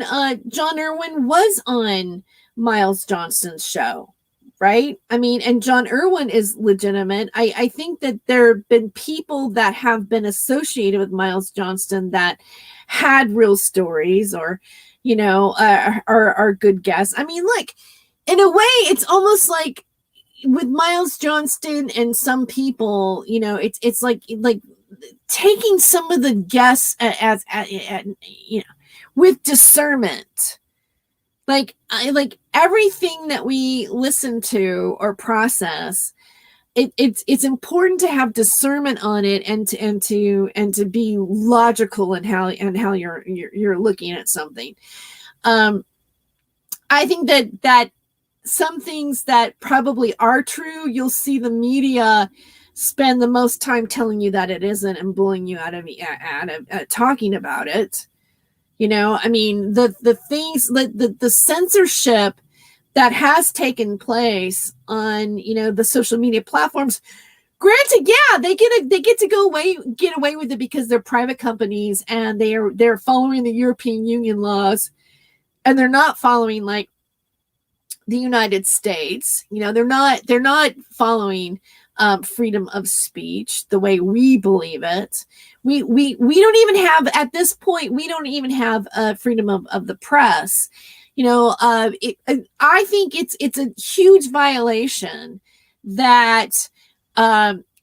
Miles Johnston's show, right? I mean, and John Irwin is legitimate. I think that there have been people that have been associated with Miles Johnston that had real stories, or are good guests. I mean, look, in a way, it's almost like with Miles Johnston and some people, it's like taking some of the guests as with discernment. Like everything that we listen to or process, it's important to have discernment on it, and to be logical in how you're looking at something. I think that some things that probably are true, you'll see the media spend the most time telling you that it isn't and bullying you out of talking about it. I mean, the things, the censorship that has taken place on, the social media platforms. Granted, yeah, they get to get away with it because they're private companies and they're following the European Union laws, and they're not following like the United States. They're not following freedom of speech the way we believe it. We don't even have, at this point, we don't even have freedom of the press. I think it's a huge violation that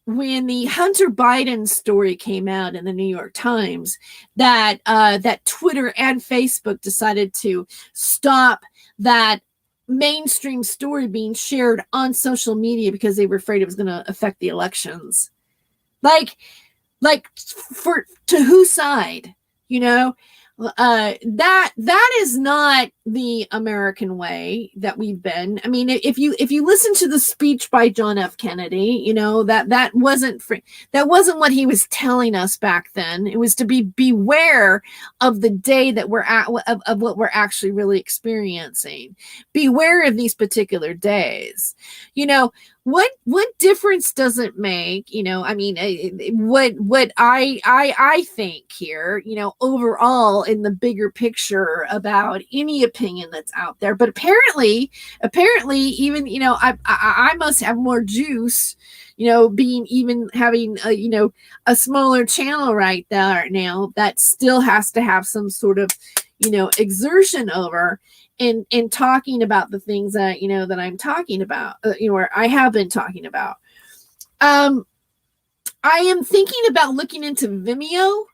when the Hunter Biden story came out in the New York Times, that Twitter and Facebook decided to stop that mainstream story being shared on social media because they were afraid it was going to affect the elections. Like to whose side? That is not the American way that we've been. I mean, if you listen to the speech by John F. Kennedy, that wasn't what he was telling us back then. It was to beware of the day that we're at, of what we're actually really experiencing. Beware of these particular days. what difference does it make? I mean, what I think here, overall in the bigger picture about any opinion that's out there. But apparently, even I must have more juice. Being even having a smaller channel right there now that still has to have some sort of exertion over and talking about the things that that I'm talking about, or I have been talking about. I am thinking about looking into Vimeo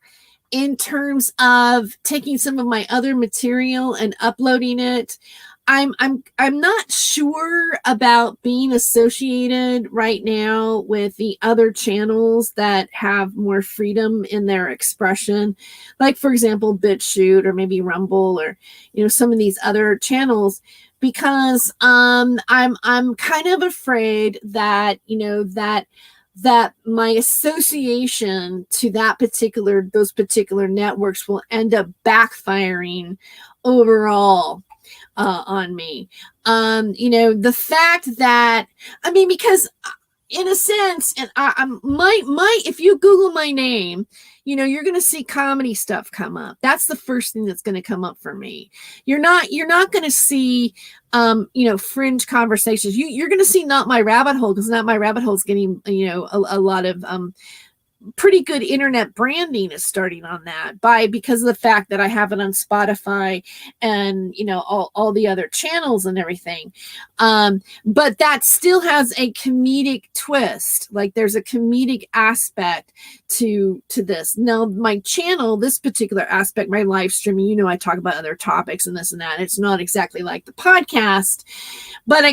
in terms of taking some of my other material and uploading it. I'm not sure about being associated right now with the other channels that have more freedom in their expression, like for example BitChute or maybe Rumble or some of these other channels, because I'm kind of afraid that that my association to those particular networks will end up backfiring overall on me. The fact that, because in a sense, and I'm if you Google my name, you're going to see comedy stuff come up. That's the first thing that's going to come up for me. You're not going to see, fringe conversations. You're going to see Not My Rabbit Hole, because Not My Rabbit Hole is getting, a lot of, pretty good internet branding is starting on that because of the fact that I have it on Spotify and all the other channels and everything, but that still has a comedic twist. Like there's a comedic aspect to this. Now my channel, this particular aspect, my live streaming, I talk about other topics and this and that. It's not exactly like the podcast, but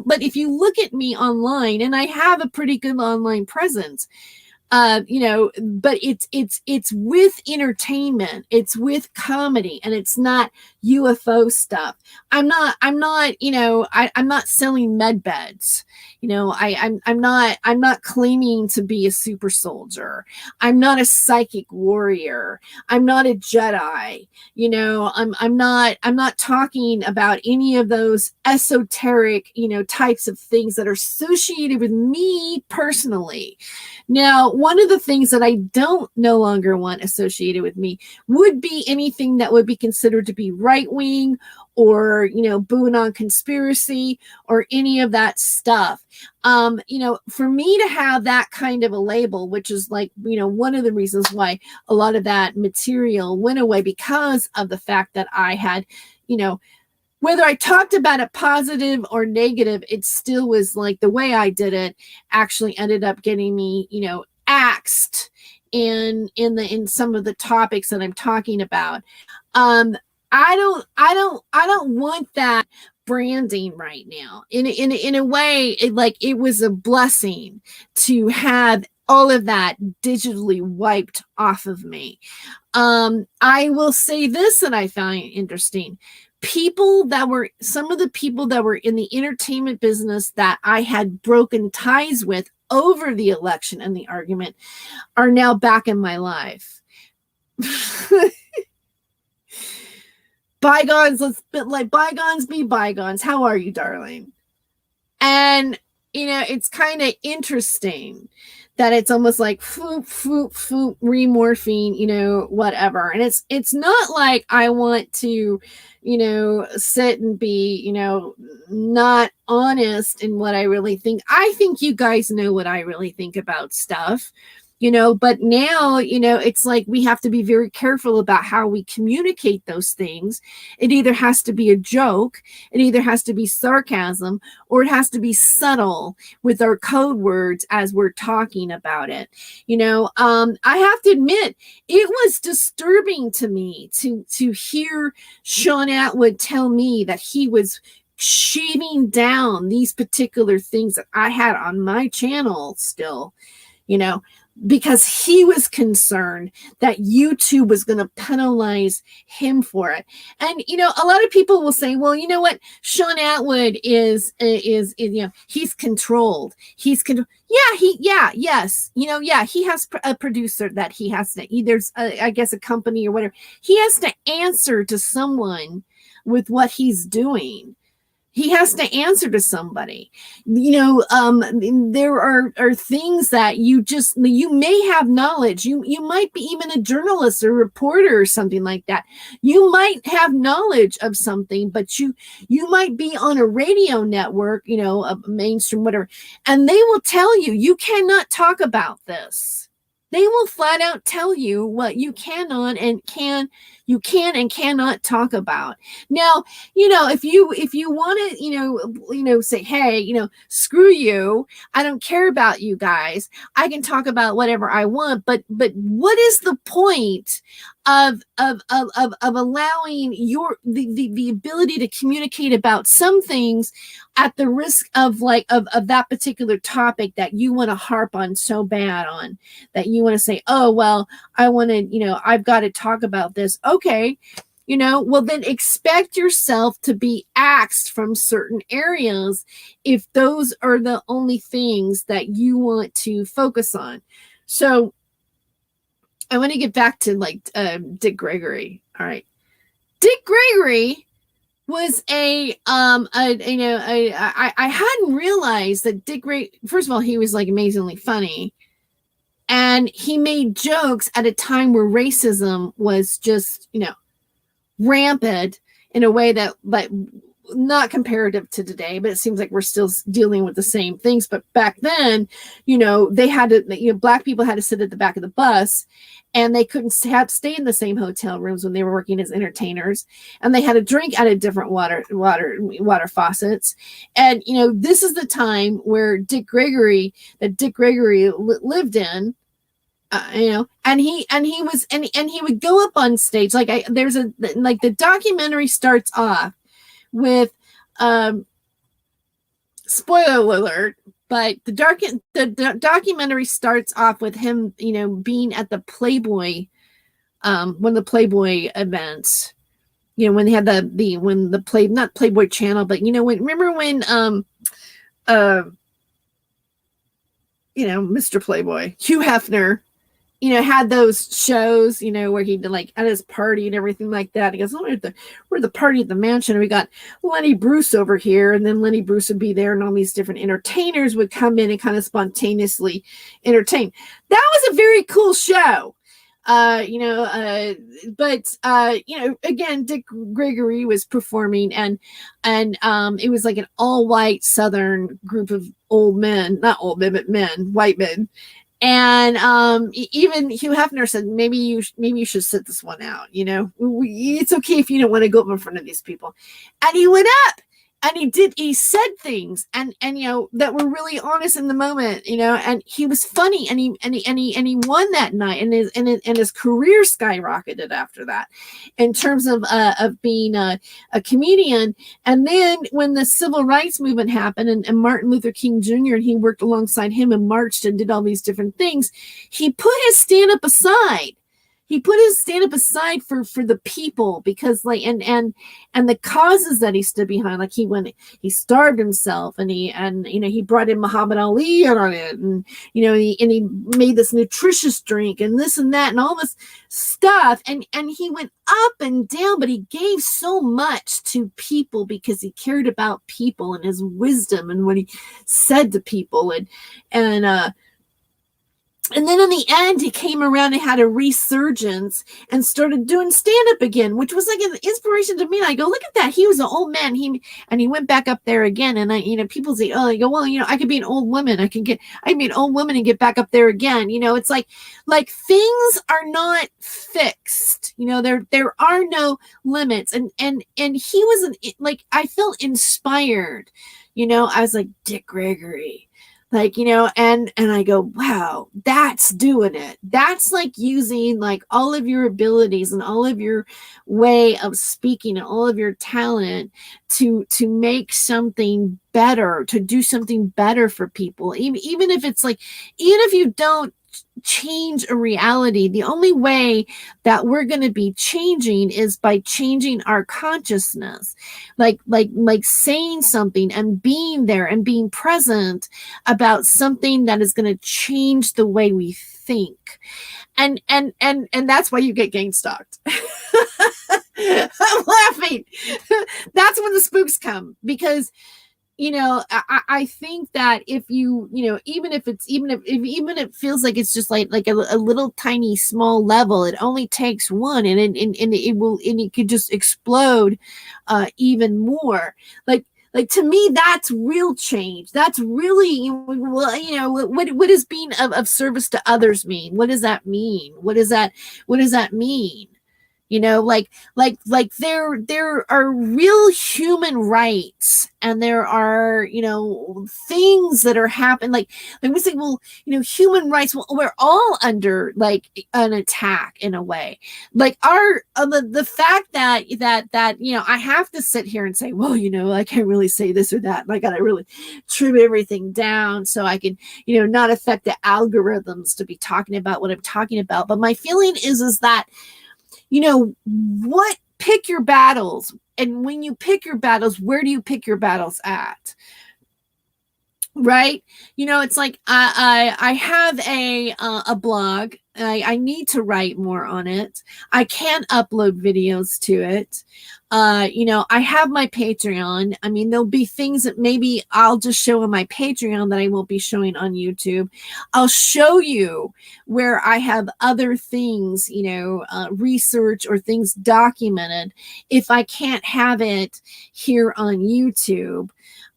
but if you look at me online, and I have a pretty good online presence, but it's with entertainment, it's with comedy, and it's not UFO stuff. I'm not selling med beds. I'm not claiming to be a super soldier. I'm not a psychic warrior. I'm not a Jedi. I'm not talking about any of those esoteric, types of things that are associated with me personally. Now, one of the things that I don't no longer want associated with me would be anything that would be considered to be right wing, or booing on conspiracy, or any of that stuff. For me to have that kind of a label, which is like, one of the reasons why a lot of that material went away, because of the fact that I had, whether I talked about it positive or negative, it still was like the way I did it actually ended up getting me, axed in some of the topics that I'm talking about. I don't want that branding right now. In a way, it was a blessing to have all of that digitally wiped off of me. I will say this that I found interesting. Some of the people that were in the entertainment business that I had broken ties with over the election and the argument are now back in my life. Bygones, let's let bygones be bygones. How are you, darling? And it's kind of interesting that it's almost like remorphine, whatever. And it's not like I want to, sit and be, not honest in what I really think. I think you guys know what I really think about stuff. But now, it's like we have to be very careful about how we communicate those things. It either has to be a joke, it either has to be sarcasm, or it has to be subtle with our code words as we're talking about it. I have to admit, it was disturbing to me to hear Sean Atwood tell me that he was shaving down these particular things that I had on my channel still, because he was concerned that YouTube was going to penalize him for it. And, a lot of people will say, well, you know what? Sean Atwood is he's controlled. He's controlled. Yeah, yes. He has a producer that he has to, there's I guess a company or whatever. He has to answer to someone with what he's doing. he has to answer to somebody. There are things that you may have knowledge. You might be even a journalist or reporter or something like that. You might have knowledge of something, but you might be on a radio network, a mainstream, whatever, and they will tell you cannot talk about this. They will flat out tell you what you can and cannot talk about. Now, if you want to, say, hey, screw you, I don't care about you guys. I can talk about whatever I want, but what is the point of allowing the ability to communicate about some things at the risk of that particular topic that you want to harp on so bad on, that you want to say, oh, well, I want to, I've got to talk about this. Okay. Well, then expect yourself to be axed from certain areas if those are the only things that you want to focus on. So I want to get back to Dick Gregory. All right. Dick Gregory was I hadn't realized that Dick Gregory, first of all, he was amazingly funny. And he made jokes at a time where racism was just, rampant in a way that not comparative to today, but it seems like we're still dealing with the same things. But back then, they had to, Black people had to sit at the back of the bus, and they couldn't stay in the same hotel rooms when they were working as entertainers, and they had to drink out of different water faucets. And this is the time where Dick Gregory lived in. And he would go up on stage. The documentary starts off with, spoiler alert, but the documentary starts off with him, being at the Playboy, one of the Playboy events, when they had not Playboy channel, but remember when, Mr. Playboy, Hugh Hefner, had those shows, where he did at his party and everything like that. He goes, oh, we're at the party at the mansion. And we got Lenny Bruce over here. And then Lenny Bruce would be there, and all these different entertainers would come in and kind of spontaneously entertain. That was a very cool show. Again, Dick Gregory was performing, and it was like an all white Southern group of old men, not old men, but men, white men. And even Hugh Hefner said, maybe you should sit this one out. It's okay if you don't want to go up in front of these people. And he went up, and he said things and that were really honest in the moment, and he was funny, and he won that night, and his career skyrocketed after that in terms of being a comedian. And then when the civil rights movement happened, and Martin Luther King Jr., and he worked alongside him and marched and did all these different things, he put his stand-up aside. He put his stand-up aside for the people, because and the causes that he stood behind. He starved himself, and he brought in Muhammad Ali on it, and he made this nutritious drink and this and that and all this stuff, and he went up and down, but he gave so much to people because he cared about people and his wisdom and what he said to people, and then in the end, he came around and had a resurgence and started doing stand-up again, which was like an inspiration to me. And I go, look at that. He was an old man. He went back up there again. And people say, oh, I go, well, I could be an old woman. I can be an old woman and get back up there again. It's like things are not fixed. There are no limits. And he was I felt inspired. I was like, Dick Gregory. And I go, wow, that's doing it. That's using all of your abilities and all of your way of speaking and all of your talent to make something better, to do something better for people. Even if it's even if you don't change a reality, the only way that we're going to be changing is by changing our consciousness, like saying something and being there and being present about something that is going to change the way we think. And that's why you get gang stalked. I'm laughing. That's when the spooks come, because I think that if even if it feels like it's just like a little tiny small level, it only takes one, and it could just explode even more. Like to me, that's real change. That's really, what does being of service to others mean? What does that mean? What does that mean? Like there are real human rights, and there are things that are happening, like we say, well, human rights, well, we're all under like an attack in a way. Like our the fact that I have to sit here and say, well, I can't really say this or that, and I gotta really trim everything down so I can not affect the algorithms to be talking about what I'm talking about. But my feeling is that pick your battles. And when you pick your battles, where do you pick your battles at? Right? It's like I have a blog. I need to write more on it. I can't upload videos to it. I have my Patreon. I mean, there'll be things that maybe I'll just show on my Patreon that I won't be showing on YouTube. I'll show you where I have other things, research or things documented, if I can't have it here on YouTube.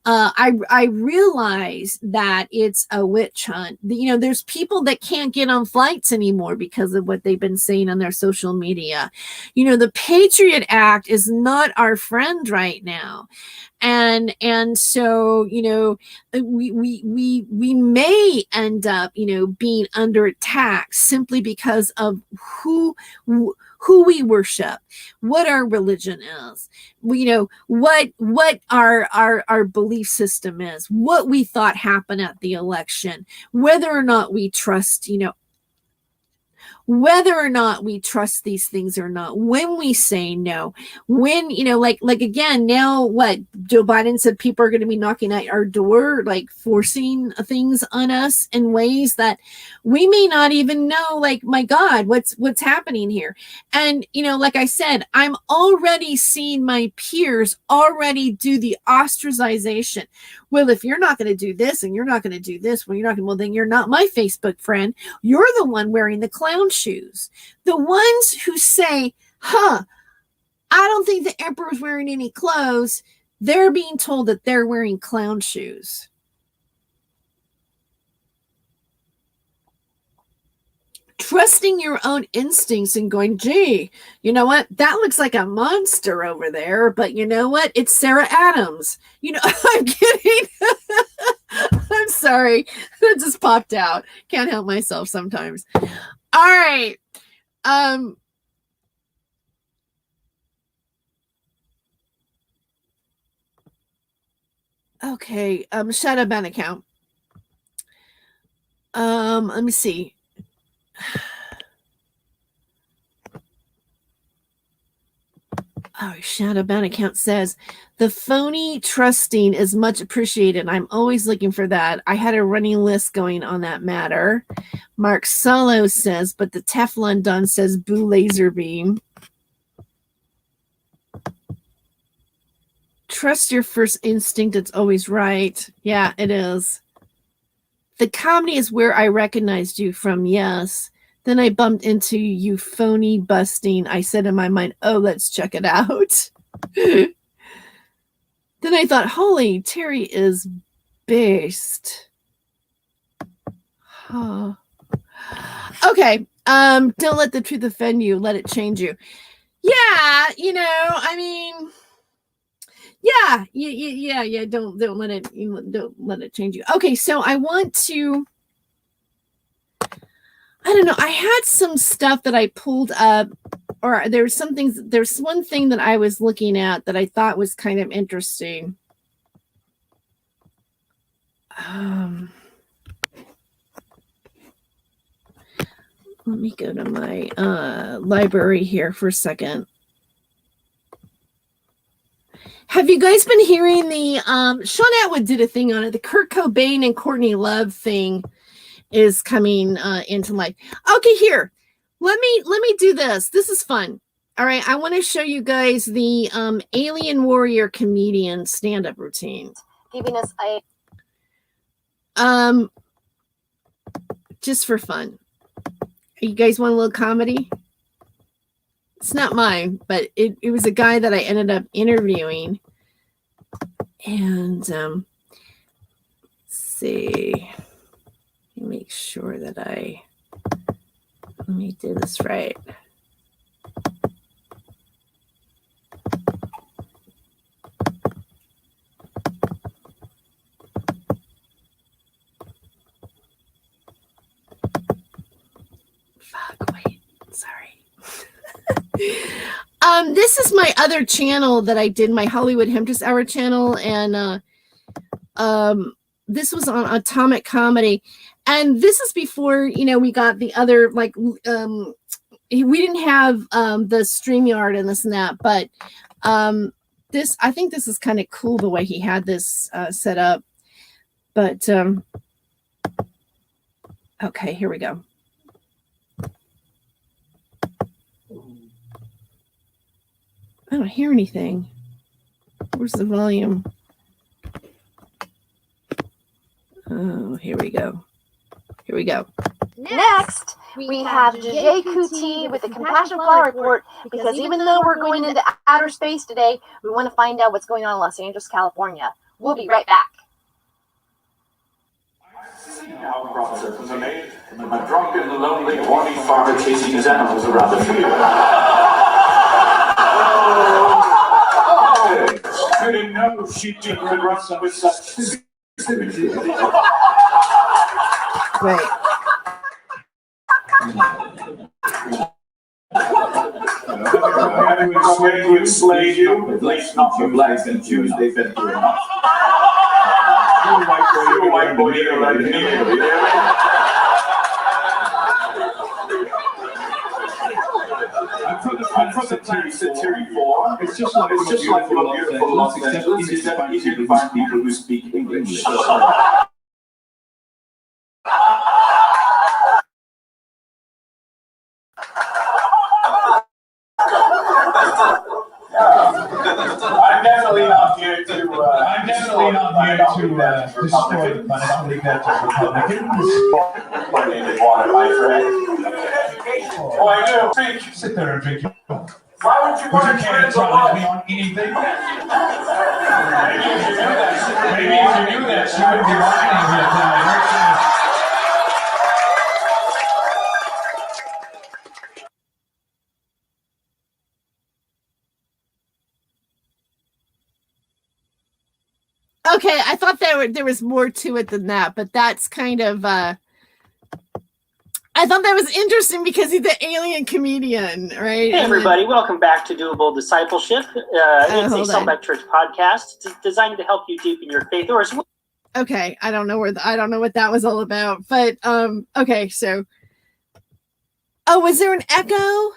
I realize that it's a witch hunt. There's people that can't get on flights anymore because of what they've been saying on their social media. The Patriot Act is not our friend right now. And so, we may end up, being under attack simply because of who we worship, what our religion is, what our belief system is, what we thought happened at the election, whether or not we trust, whether or not we trust these things or not, when we say no, when, like again, now what Joe Biden said, people are going to be knocking at our door, like forcing things on us in ways that we may not even know, like, my God, what's happening here. And, like I said, I'm already seeing my peers already do the ostracization. Well, if you're not going to do this and you're not going to do this, well, then you're not my Facebook friend. You're the one wearing the clown shoes. The ones who say, I don't think the emperor's wearing any clothes, they're being told that they're wearing clown shoes. Trusting your own instincts and going, gee, you know what? That looks like a monster over there, but you know what? It's Sarah Adams. I'm kidding. I'm sorry. It just popped out. Can't help myself sometimes. All right. Okay. Shadow ban account. Let me see. Oh, Shadow ban account says the phony trusting is much appreciated. I'm always looking for that. I had a running list going on that matter. Mark Solo says, but the Teflon Don says boo laser beam. Trust your first instinct. It's always right. Yeah, it is. The comedy is where I recognized you from. Yes. Then I bumped into you phony busting. I said in my mind, oh, let's check it out. Then I thought, holy, Terry is based. Huh. Okay. Don't let the truth offend you. Let it change you. Yeah, I mean, yeah. Don't let it change you. Okay, so I want to. I don't know. I had some stuff that I pulled up, or there's one thing that I was looking at that I thought was kind of interesting. Let me go to my library here for a second. Have you guys been hearing the Sean Atwood did a thing on it, the Kurt Cobain and Courtney Love thing is coming into life. Okay, here. Let me do this. This is fun. All right, I want to show you guys the Alien Warrior comedian stand-up routine. Giving us a just for fun. You guys want a little comedy? It's not mine, but it was a guy that I ended up interviewing. And let's see. Let me make sure that let me do this right. Wait, sorry. This is my other channel that I did, my Hollywood Hemptress Hour channel, and this was on Atomic Comedy, and this is before we got the other we didn't have the StreamYard and this and that, but this, I think this is kind of cool the way he had this set up. But okay, here we go. I don't hear anything. Where's the volume? Oh, here we go. Here we go. next. We have Jay Kuti with the Compassion Flower Report, because even though we're going into outer space today, we want to find out what's going on in Los Angeles, California. We'll be right back. How processes are made. A drunken, lonely, horny farmer chasing his animals around the field. I didn't know she could run with such. Right. I'm going to enslave you, at least not for blacks and Jews. They've been through enough. You white boy, you're like me. I'm from the planet Centauri 4. It's just like a beautiful Los Angeles, except you can find people who speak English. I'm definitely not here to destroy the planet. I believe that's a Republican. My name is Water, my friend. Oh, I do. Drink. Sit there and drink. Why would you want to challenge me on anything? Maybe if you knew that, she wouldn't be lying here tonight. Okay, I thought there was more to it than that, but that's kind of I thought that was interesting because he's the alien comedian, right? Hey everybody, welcome back to Doable Discipleship. It's a Saddleback Church podcast. It's designed to help you deepen your faith, or as well. Okay, I don't know what that was all about, but okay, so was there an echo?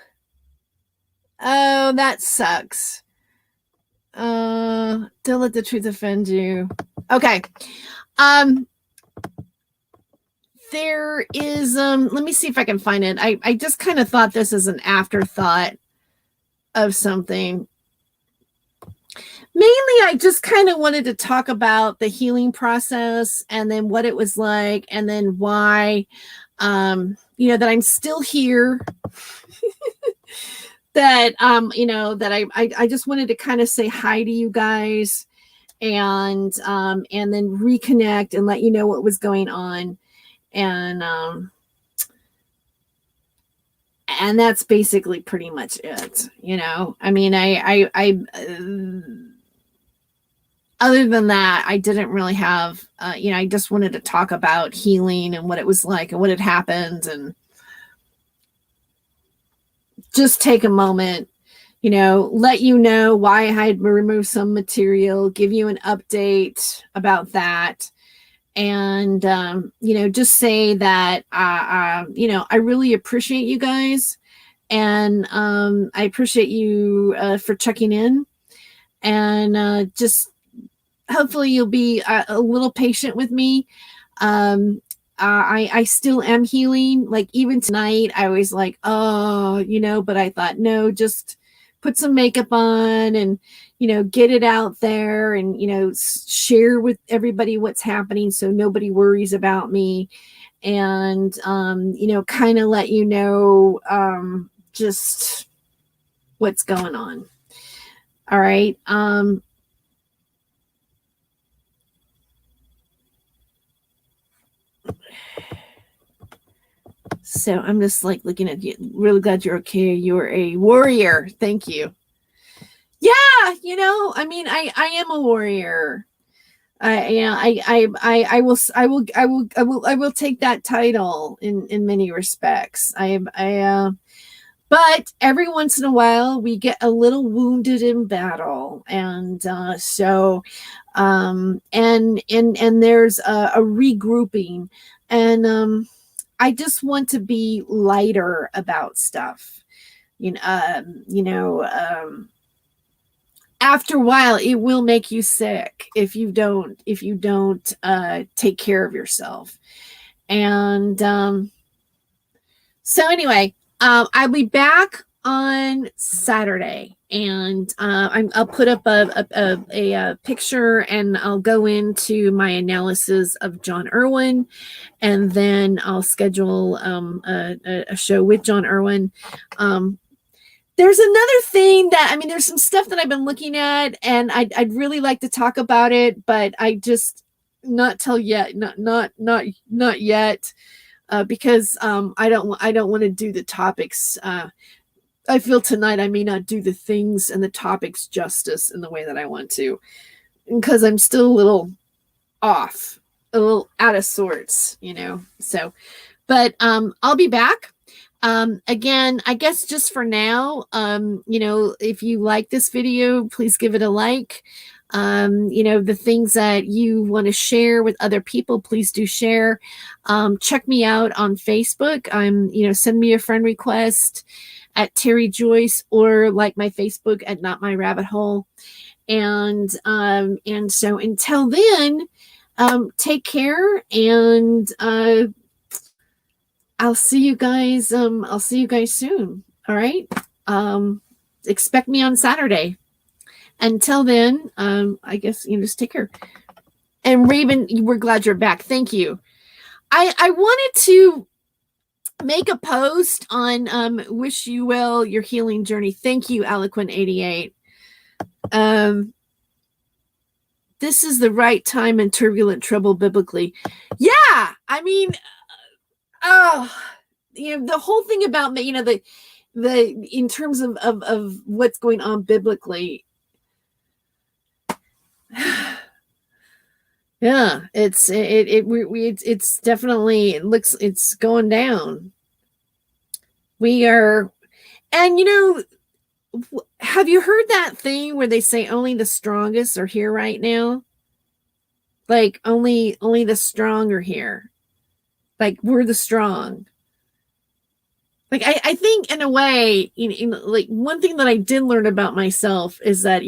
Oh, that sucks. Don't let the truth offend you. Okay. There is let me see if I can find it. I just kind of thought this as an afterthought of something. Mainly I just kind of wanted to talk about the healing process and then what it was like and then why that I'm still here. That that I just wanted to kind of say hi to you guys and then reconnect and let you know what was going on. And that's basically pretty much it. I mean, I other than that, I didn't really have, I just wanted to talk about healing and what it was like and what had happened and just take a moment, let you know why I had removed some material, give you an update about that. And, just say that, I really appreciate you guys. And I appreciate you for checking in. And just hopefully you'll be a little patient with me. I still am healing. Like even tonight, I was like, but I thought, no, just put some makeup on and, get it out there and, share with everybody what's happening so nobody worries about me. And, kind of let just what's going on. All right. So I'm just like looking at you. Really glad you're okay. You're a warrior. Thank you. Yeah, I am a warrior. I will take that title in many respects. But every once in a while we get a little wounded in battle, and and there's a regrouping, and I just want to be lighter about stuff. After a while, it will make you sick if you don't take care of yourself. And so anyway, I'll be back on Saturday, and I'll put up a picture, and I'll go into my analysis of John Irwin, and then I'll schedule a show with John Irwin. There's another thing that, there's some stuff that I've been looking at, and I'd really like to talk about it, but I just not yet, because I don't want to do the topics. I feel tonight I may not do the things and the topics justice in the way that I want to, because I'm still a little off, a little out of sorts, So, but I'll be back. Again, I guess just for now, if you like this video, please give it a like. The things that you want to share with other people, please do share. Check me out on Facebook. Send me a friend request at Terry Joyce, or like my Facebook at Not My Rabbit Hole. And so until then, take care, and I'll see you guys. I'll see you guys soon. All right. Expect me on Saturday. Until then, I guess just take care. And Raven, we're glad you're back. Thank you. I wanted to make a post on wish you well your healing journey. Thank you, Eloquent88. This is the right time in turbulent trouble biblically. Yeah, the whole thing about the in terms of what's going on biblically. Yeah, it's definitely, it's going down. We are, and have you heard that thing where they say only the strongest are here right now? Like only the strong are here. Like we're the strong. Like I think in a way, like one thing that I did learn about myself is that,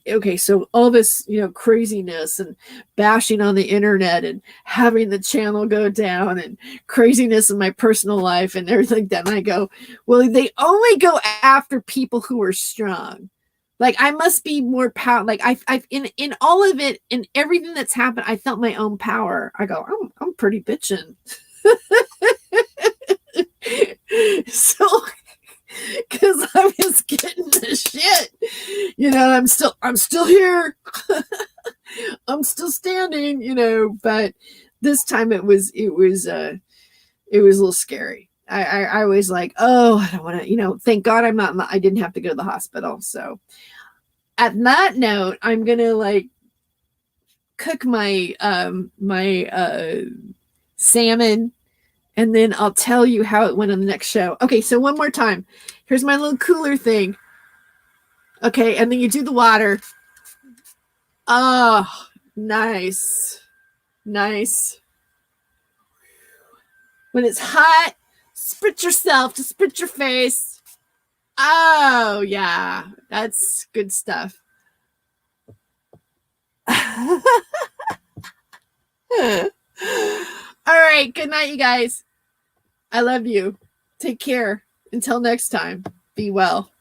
okay, so all this, craziness and bashing on the internet and having the channel go down and craziness in my personal life and everything like that. And I go, well, they only go after people who are strong. Like I must be more power. Like I've in all of it, in everything that's happened, I felt my own power. I go, I'm pretty bitchin'. So, because I was getting the shit, I'm still here. I'm still standing, but this time it was a little scary. I was like, oh, I don't want to, thank God I didn't have to go to the hospital. So at that note, I'm going to cook my, salmon, and then I'll tell you how it went on the next show. Okay, so one more time. Here's my little cooler thing. Okay, and then you do the water. Oh, nice. Nice. When it's hot, sprit yourself to sprit your face. Oh, yeah. That's good stuff. All right. Good night, you guys. I love you. Take care. Until next time, be well.